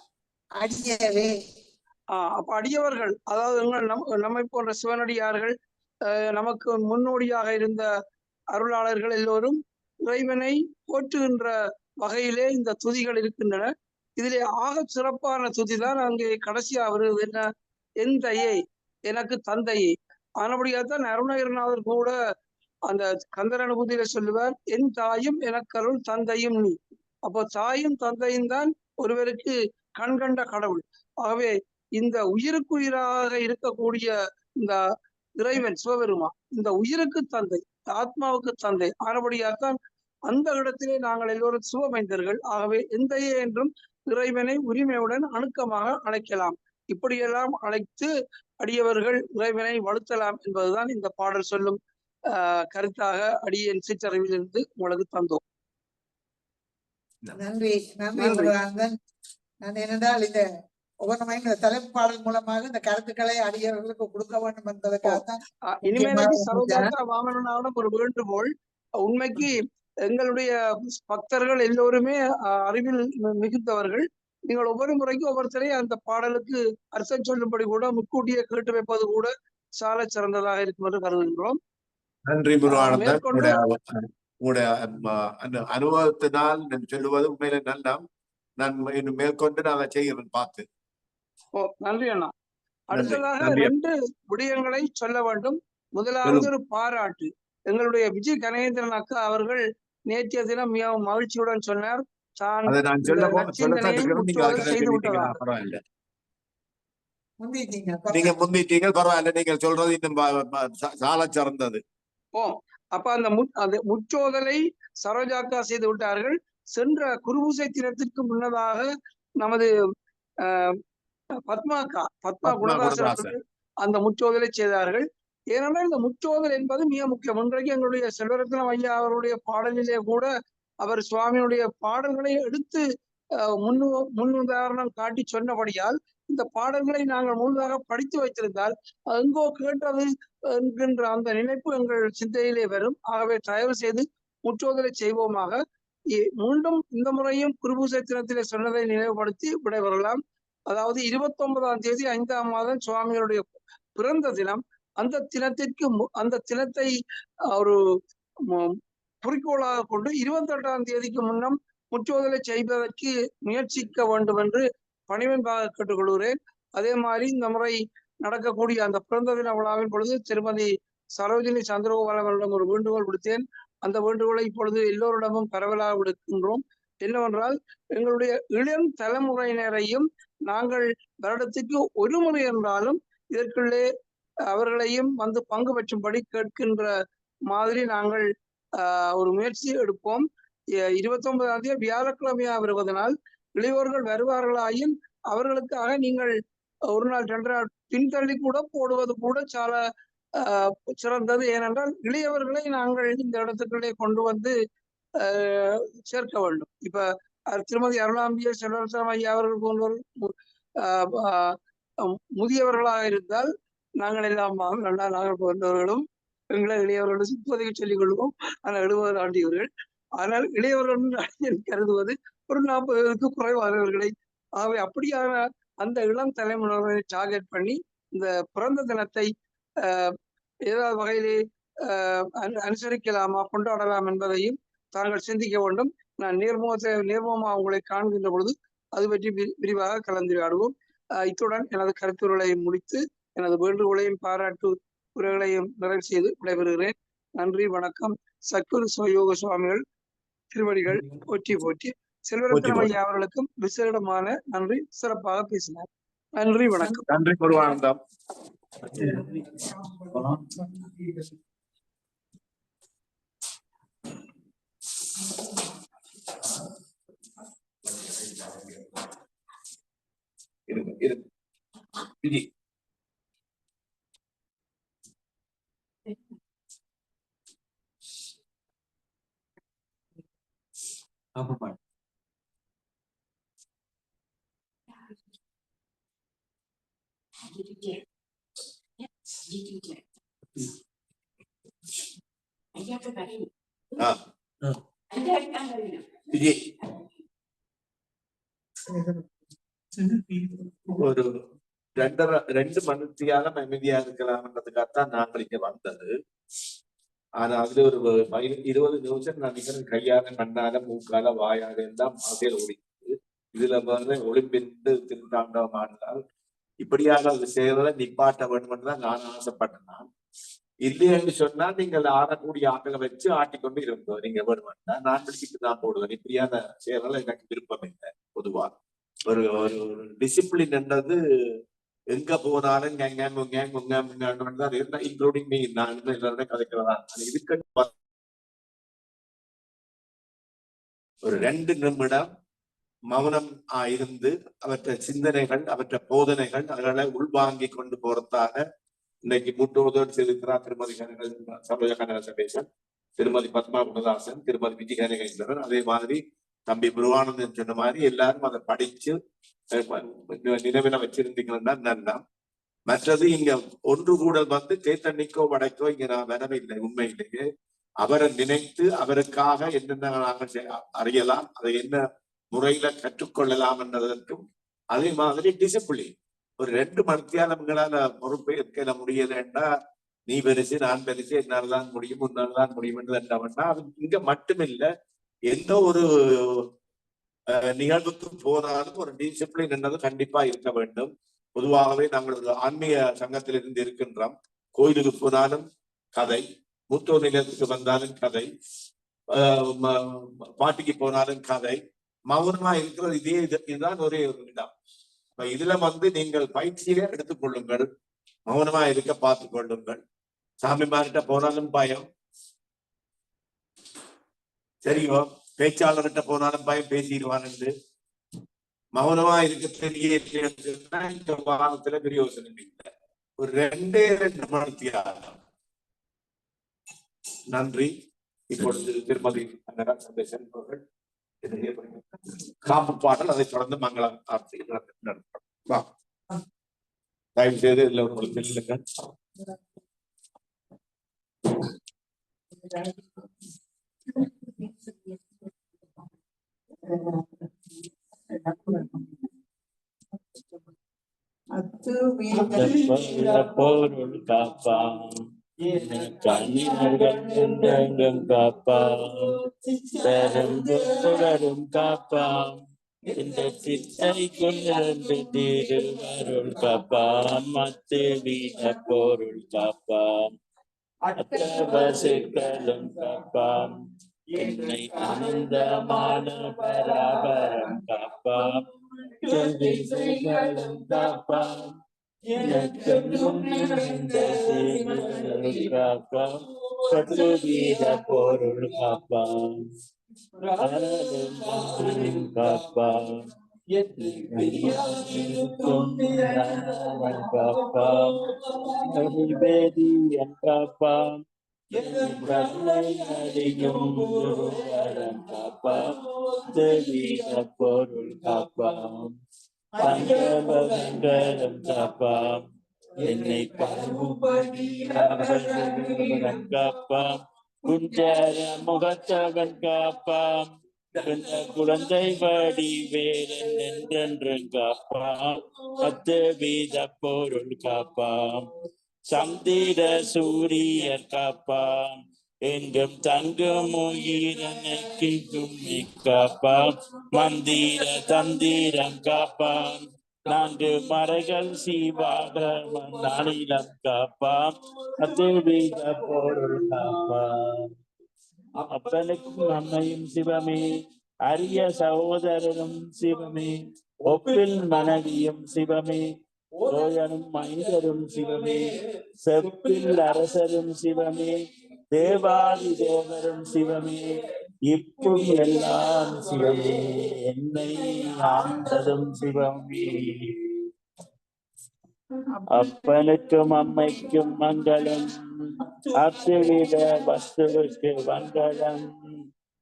அடியவே. அப்ப அடியவர்கள், அதாவது நம்மை போன்ற சிவனடியார்கள், நமக்கு முன்னோடியாக இருந்த அருளாளர்கள் எல்லோரும் இறைவனை போற்றுகின்ற வகையிலே இந்த துதிகள் இருக்கின்றன. இதிலே ஆக சிறப்பான துதி தான் அங்கே கடைசியா வருவது. என்ன? எந்தையே எனக்கு தந்தையே. ஆனபடியாத்தான் அருணகிரிநாதர் கூட அந்த கந்தர் அனுபூதியில சொல்லுவார், என் தாயும் எனக்கருள் தந்தையும் நீ. அப்போ தாயும் தந்தையும் தான் ஒருவருக்கு கண்கண்ட கடவுள். ஆகவே இந்த உயிருக்குயிராக இருக்கக்கூடிய இந்த இறைவன் சிவபெருமான் இந்த உயிருக்கு தந்தை, ஆத்மாவுக்கு தந்தை. ஆனபடியாத்தான் அந்த இடத்திலே நாங்கள் எல்லோரும் சிவமைந்தர்கள். ஆகவே எந்தையே என்றும் இறைவனை உரிமையுடன் அணுக்கமாக அழைக்கலாம். இப்படியெல்லாம் அழைத்து அடியவர்கள் இறைவனை வலுத்தலாம் என்பதுதான் இந்த பாடல் சொல்லும் கருத்தாக அடியேன் சிற்றறிவிலிருந்து உங்களுக்கு தந்தோம். நன்றி. நான் என்னென்றால் இந்த ஒவ்வொரு இந்த தலைப்பாடல் மூலமாக இந்த கருத்துக்களை அடியவர்களுக்கு கொடுக்க வேண்டும் என்பதற்காக இனிமேலுக்கு சரோஜாக்கா வாமனனாவிடம் ஒரு வேண்டுகோள். உண்மைக்கு எங்களுடைய பக்தர்கள் எல்லோருமே அறிவில் மிகுந்தவர்கள். நீங்கள் ஒவ்வொரு முறைக்கும் ஒவ்வொருத்தரையும் அந்த பாடலுக்கு அர்த்தம் சொல்லும்படி கூட முன்கூட்டியே கேட்டு வைப்பது கூட சால சிறந்ததாக இருக்கும் என்று கருதுகின்றோம். நன்றி முருகானந்தன். மேற்கொண்டு உங்களுடைய அந்த அனுபவத்தினால் சொல்லுவது உண்மையில நல்லா. நான் இன்னும் மேற்கொண்டு நான் செய்கிறேன் பார்த்து. நன்றி அண்ணா. அடுத்ததாக நன்றி. 2 விடயங்களை சொல்ல வேண்டும். முதலாவது ஒரு பாராட்டு. எங்களுடைய விஜய் கணேந்திரன் அக்கா அவர்கள் நேற்றைய தினம் மிகவும் மகிழ்ச்சியுடன் சொன்னார், தான் செய்து விட்டதாக. நீங்க முந்திட்டீங்க, பரவாயில்ல. நீங்கள் சொல்றது இன்னும் சால சிறந்தது. அப்ப அந்த முற்றோதலை சரோஜாக்கா செய்து விட்டார்கள். சென்ற குருபூசை தினத்திற்கு முன்னதாக நமது பத்மா குணதாசன் அந்த முற்றோதலை செய்தார்கள். ஏனென்றால் இந்த முற்றோதல் என்பது மிக முக்கியம். இன்றைக்கு எங்களுடைய செல்வரத்னம் ஐயா அவருடைய பாடலிலே கூட அவர் சுவாமியுடைய பாடல்களை எடுத்து முன்னுதாரணம் காட்டி சொன்னபடியால் இந்த பாடல்களை நாங்கள் முழுதாக படித்து வைத்திருந்தால் எங்கோ கேட்டது என்கின்ற அந்த நினைப்பு எங்கள் சிந்தையிலே வரும். ஆகவே தயவு செய்து முற்றோதலை செய்வோமாக. மீண்டும் இந்த முறையும் குருபூசை தினத்திலே சொன்னதை நினைவுபடுத்தி விடைபெறலாம். அதாவது 29ஆம் தேதி 5ஆம் மாதம் சுவாமிகளுடைய பிறந்த தினம். அந்த தினத்தை ஒரு குறிக்கோளாக கொண்டு 28ஆம் தேதிக்கு முன்னம் முற்றோதலை செய்வதற்கு முயற்சிக்க வேண்டும் என்று பணிவன்பாக கேட்டுக்கொள்கிறேன். அதே மாதிரி இந்த முறை நடக்கக்கூடிய அந்த பிறந்த தின விழாவின் பொழுது திருமதி சரோஜினி சந்திரகோபாலவரிடம் ஒரு வேண்டுகோள் விடுத்தேன். அந்த வேண்டுகோளை இப்பொழுது எல்லோரிடமும் பரவலாக விடுக்கின்றோம். என்னவென்றால், எங்களுடைய இளம் தலைமுறையினரையும் நாங்கள் வருடத்துக்கு ஒரு முறை என்றாலும் இதற்குள்ளே அவர்களையும் வந்து பங்கு பெற்றும்படி கேட்கின்ற மாதிரி நாங்கள் ஒரு முயற்சி எடுப்போம். 29ஆம் தேதி வியாழக்கிழமையாக வருவதனால் இளையோர்கள் வருவார்களாயின் அவர்களுக்காக நீங்கள் ஒரு நாள் 2 நாள் பின்தள்ளி கூட போடுவது கூட சால சிறந்தது. ஏனென்றால் இளையவர்களை நாங்கள் இந்த இடத்துக்குள்ளே கொண்டு வந்து சேர்க்க வேண்டும். இப்ப திருமதி அருளாம்பிய செல்வரத்னம் ஐயா அவர்கள் போன்றவர் முதியவர்களாக இருந்தால் நாங்கள் எல்லாம் நாங்கள் போன்றவர்களும் எங்களை இளையவர்களும் இப்போதைக்கு சொல்லிக் கொள்வோம். ஆனால் 70 ஆண்டியவர்கள். ஆனால் இளையவர்கள் கருதுவது ஒரு 40க்கு குறைவானவர்களை. ஆகவே அப்படியான அந்த இளம் தலைமுறையை டார்கெட் பண்ணி இந்த பிறந்த தினத்தை ஏதாவது வகையிலே அனுசரிக்கலாமா, கொண்டாடலாம் என்பதையும் தாங்கள் சிந்திக்க வேண்டும். நான் நேர்முகமாக உங்களை காண்கின்ற பொழுது அது பற்றி விரிவாக கலந்துரையாடுவோம். இத்துடன் எனது கருத்துரைகளை முடித்து எனது வேண்டுகோளையும் பாராட்டு உரைகளையும் நிறைவு செய்து விடைபெறுகிறேன். நன்றி, வணக்கம். சத்குரு சிவயோக சுவாமிகள் திருவடிகள் போற்றி போற்றி. செல்வரத்னம் ஐயா அவர்களுக்கும் விசேடமான நன்றி. சிறப்பாக பேசினார். நன்றி, வணக்கம். நன்றி முருகானந்தம். விஜய் ஒரு 2 மணித்தியாலம் அமைதியா இருக்கலாம்ன்றதுக்காகத்தான் நாங்கள் இங்க வந்தது. ஆனா அதுல ஒரு 20 நிமிஷம் நான் நினைக்கிறேன் கையால, கண்ணால, மூக்கால, வாயால எல்லாம் மாதிரியில் ஓடிக்குது. இதுல வந்து ஒளிம்பிந்து திருந்தாண்டவம் ஆடினால் இப்படியாக செய்வதை நிப்பாட்ட வேண்டும் என்றுதான் நான் ஆசைப்பட்டேன். இல்லைன்னு சொன்னா நீங்கள் ஆடக்கூடிய ஆட்களை வச்சு ஆட்டிக்கொண்டு இருந்தோம். நீங்க வேணுமெண்டா நான் பிடிச்சிட்டு தான் போடுவேன். இப்படியான செயல்கள் எனக்கு விருப்பம் இல்லை. பொதுவா ஒரு டிசிப்ளின் என்றது எங்க போனாலும் இன்க்ளூடிங் மீ, நான் எல்லாருமே கதைக்கிறதா. இதுக்கு ஒரு 2 நிமிடம் மௌனம் இருந்து அவற்றை சிந்தனைகள், அவற்றை போதனைகள் அவர்களை உள்வாங்கி கொண்டு போறதாக இன்னைக்கு முற்றோதல் செய்திருக்கிறார் திருமதி சரோஜா கனகசபேசன், திருமதி பத்மா குணதாசன், திருமதி விஜய் கனகேந்திரன். அதே மாதிரி தம்பி முருகானந்தன் சொன்ன மாதிரி எல்லாரும் அதை படிச்சு நினைவில வச்சிருந்தீங்கன்னா நல்லா. மற்றது இங்க ஒன்று கூடல் வந்து தேத்தண்ணிக்கோ வடக்கோ இங்க நான் வரவில்லை. உண்மையிலேயே அவரை நினைத்து அவருக்காக என்னென்ன நாங்கள் அறியலாம், அதை என்ன முறையில கற்றுக்கொள்ளலாம் என்றதற்கும் அதே மாதிரி டிசிப்ளின் ஒரு 2 மணித்தியாலங்களால பொறுப்பேற்க முடியலன்னா நீ பெருசு நான் பெருசு என்னால்தான் முடியும் உன்னால்தான் முடியும் என்றா அது இங்க மட்டுமில்லை. எந்த ஒரு நிகழ்வுக்கு போனாலும் ஒரு டிசிப்ளின் என்னது கண்டிப்பா இருக்க வேண்டும். பொதுவாகவே நாங்கள் ஒரு ஆன்மீக சங்கத்திலிருந்து இருக்கின்றோம். கோயிலுக்கு போனாலும் கதை, மூத்தோர் நிலையத்துக்கு வந்தாலும் கதை, பாட்டிக்கு போனாலும் கதை, மௌனமா இருக்கிறது இதுதான் ஒரே ஒரு இடம். இதுல நீங்கள் பயிற்சியை எடுத்துக் கொள்ளுங்கள், மௌனமா இருக்க பார்த்துக் கொள்ளுங்கள். சாமிமார்கிட்ட போனாலும் பயம், சரியோ பேச்சாளர்கிட்ட போனாலும் பயம் பேசிடுவான் என்று மௌனமா இருக்க தெரிய இந்த வாரத்துல பிரயோசனம் இல்லை. ஒரு 2 மணித்தியாலம். நன்றி. இப்பொழுது திருமதி அவர்கள் காப்பு பாடல், அதை தொடர்ந்து மங்களம் நடத்தும். தயவு செய்து இதுல உங்களுக்கு செல்லுங்கள். பொருள் காப்பாம் கண்ணினர்கள் காப்பாம் பெரும் காப்பாம் இந்த சித்தை கொண்டு திருவருள் காப்பாம் அத்தேவின பொருள் காப்பாம் அத்தவசிகளும் காப்பாம் என்னை ஆனந்தமான பராபரம் காப்பாம் காப்பாம் காப்பாம் பத்துவீத பொருள் காப்பாம் காப்பாம் காப்பாம் வேதியன் காப்பாம் காப்பாம் தெய்வீக பொருள் காப்பாம் பஞ்சமங்கலம் காப்பாம் என்னை காப்பாம் குஞ்சர முகத்தவன் காப்பாம் குழந்தை வடி வேறன் என்றென்று காப்பாம் 10 வீத பொருள் காப்பாம் சந்திர சூரியர் காப்பாம் எங்கும் தங்கும் உயிரனைக்கு கும்மி காப்பாம் மந்திர தந்திரம் காப்பாம் 4 மறைகள் சிவாகமம் நாளிலம் காப்பாம் 10 வீத பொருள் காப்பாம் அப்பனுக்கும் அம்மையும் சிவமே அரிய சகோதரனும் சிவமே ஒப்பில் மனைவியும் சிவமே ஓயனும் மைந்தரும் சிவமே செப்பில் அரசரும் சிவமே தேவாதி தேவரும் சிவமே இப்பும் எல்லாம் சிவமே என்னை ஆண்டதும் சிவமே அப்பனுக்கும் அம்மைக்கும் மங்களம் அத்துவித வஸ்துவுக்கு மங்களம்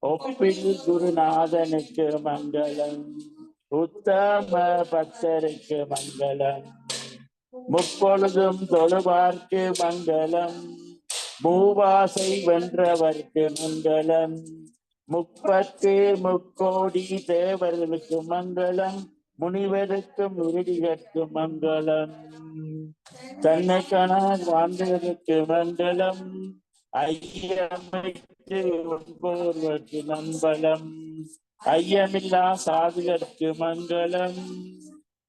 ஒப்பில் குருநாதனுக்கு மங்களம் உத்தம பக்தருக்கு மங்களம் முப்பொழுதும் தொழுவார்க்கு மங்களம் மூவாசை வென்றவர்க்கு மங்களம் 30 தேவர்களுக்கு மங்களம் முனிவருக்கும் உறுதிகற்கு மங்களம் தன்னை காண வாழ்ந்தவருக்கு மங்களம் ஐயமைக்கு உட்போர்வர்க்கு நம்பலம் ஐயமில்லா சாதுகற்கு மங்களம்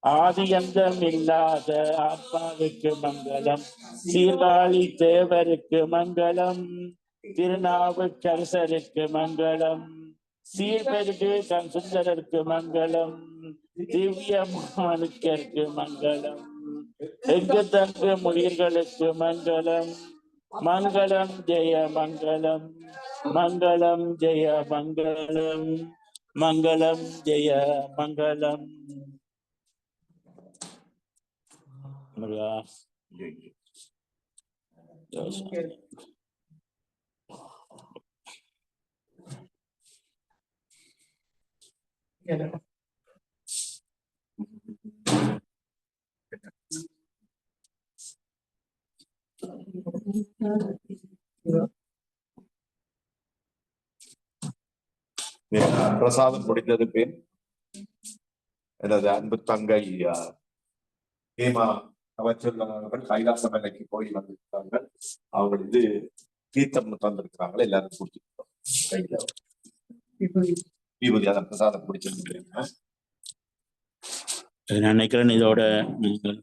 ஆதியந்தம் இல்லாத ஆத்மாவுக்கு மங்களம் சீர்காழி தேவருக்கு மங்களம் திருநாவுக்கரசருக்கு மங்களம் சீர்பெருகு சுந்தரருக்கு மங்களம் திவ்ய மாணிக்கருக்கு மங்களம் எங்கு தங்கு முயர்களுக்கு மங்களம் மங்களம் ஜெய மங்களம் மங்களம் ஜெய மங்களம் மங்களம் ஜெய மங்களம் முருகா பிரசாதம் முடிந்தது பின் எனது அன்பு தங்கை ஹேமா அவர்கள் கைலாச மலைக்கு போய் வந்திருக்காங்க. அவங்க தீர்த்தம் தந்திருக்கிறாங்க, எல்லாரும் குடிச்சிருக்கோம். கையில விபூதி அதை பிரசாதம் குடிச்சிருக்கீங்க. நான் நினைக்கிறேன் இதோட நீங்கள்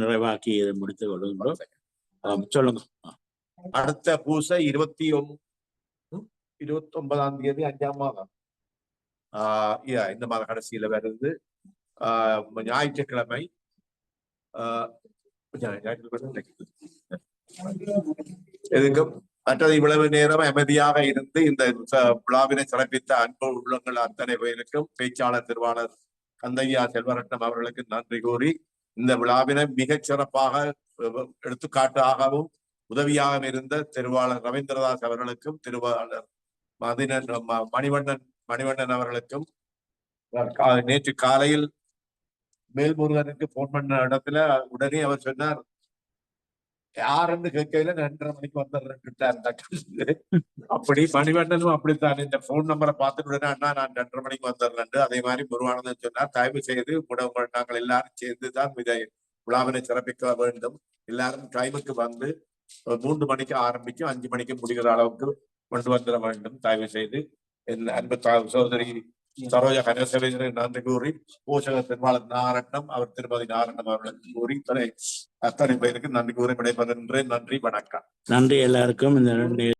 நிறைவாக்கி இதை முடித்துக் கொள்ளுங்களோம். சொல்லுங்க. அடுத்த பூசை 29ஆம் தேதி 5ஆம் மாதம் இந்த மாத கடைசியில வருது. ஞாயிற்றுக்கிழமை எதுக்கும் மற்றது இவ்வளவு நேரம் அமைதியாக இருந்து இந்த விழாவினை சிறப்பித்த அன்பு உள்ளங்கள் அத்தனை பேருக்கும் பேச்சாளர் திருவாளர் கந்தையா செல்வரட்னம் அவர்களுக்கு நன்றி கூறி, இந்த விழாவினை மிகச் சிறப்பாக எடுத்துக்காட்டாகவும் உதவியாக இருந்த திருவாளர் ரவீந்திரதாஸ் அவர்களுக்கும் திருவாளர் மணிவண்ணன் அவர்களுக்கும் நேற்று காலையில் மேல்முருகனுக்கு போன் பண்ண இடத்துல உடனே அவர் சொன்னார், யாருன்னு கேட்கையில 2:30 மணிக்கு வந்துடுறேன். அப்படி மணிவண்ணனும் அப்படித்தான் இந்த போன் நம்பரை பார்த்துட்டு உடனே அண்ணா நான் 2:30 மணிக்கு வந்துடுறேன். அதே மாதிரி முருகானந்தன் சொன்னார், தயவு செய்து நாங்கள் எல்லாரும் சேர்ந்துதான் இதை விழாவினை சிறப்பிக்க வேண்டும். எல்லாரும் டைமுக்கு வந்து 3 மணிக்கு ஆரம்பிக்கும் 5 மணிக்கு முடிகிற அளவுக்கு கொண்டு வந்துட வேண்டும். தயவு செய்து என் அன்பு சகோதரி சரோஜா கனசவேந்திர நன்றி கூறி, போஷக திருவாளர் நாரட்னம் அவர் திருமதி நாரட்னம் அவர்களுக்கு கூறி அத்தனை பேருக்கு நன்றி கூறி விடைபெறுகின்றேன். நன்றி, வணக்கம். நன்றி எல்லாருக்கும். இந்த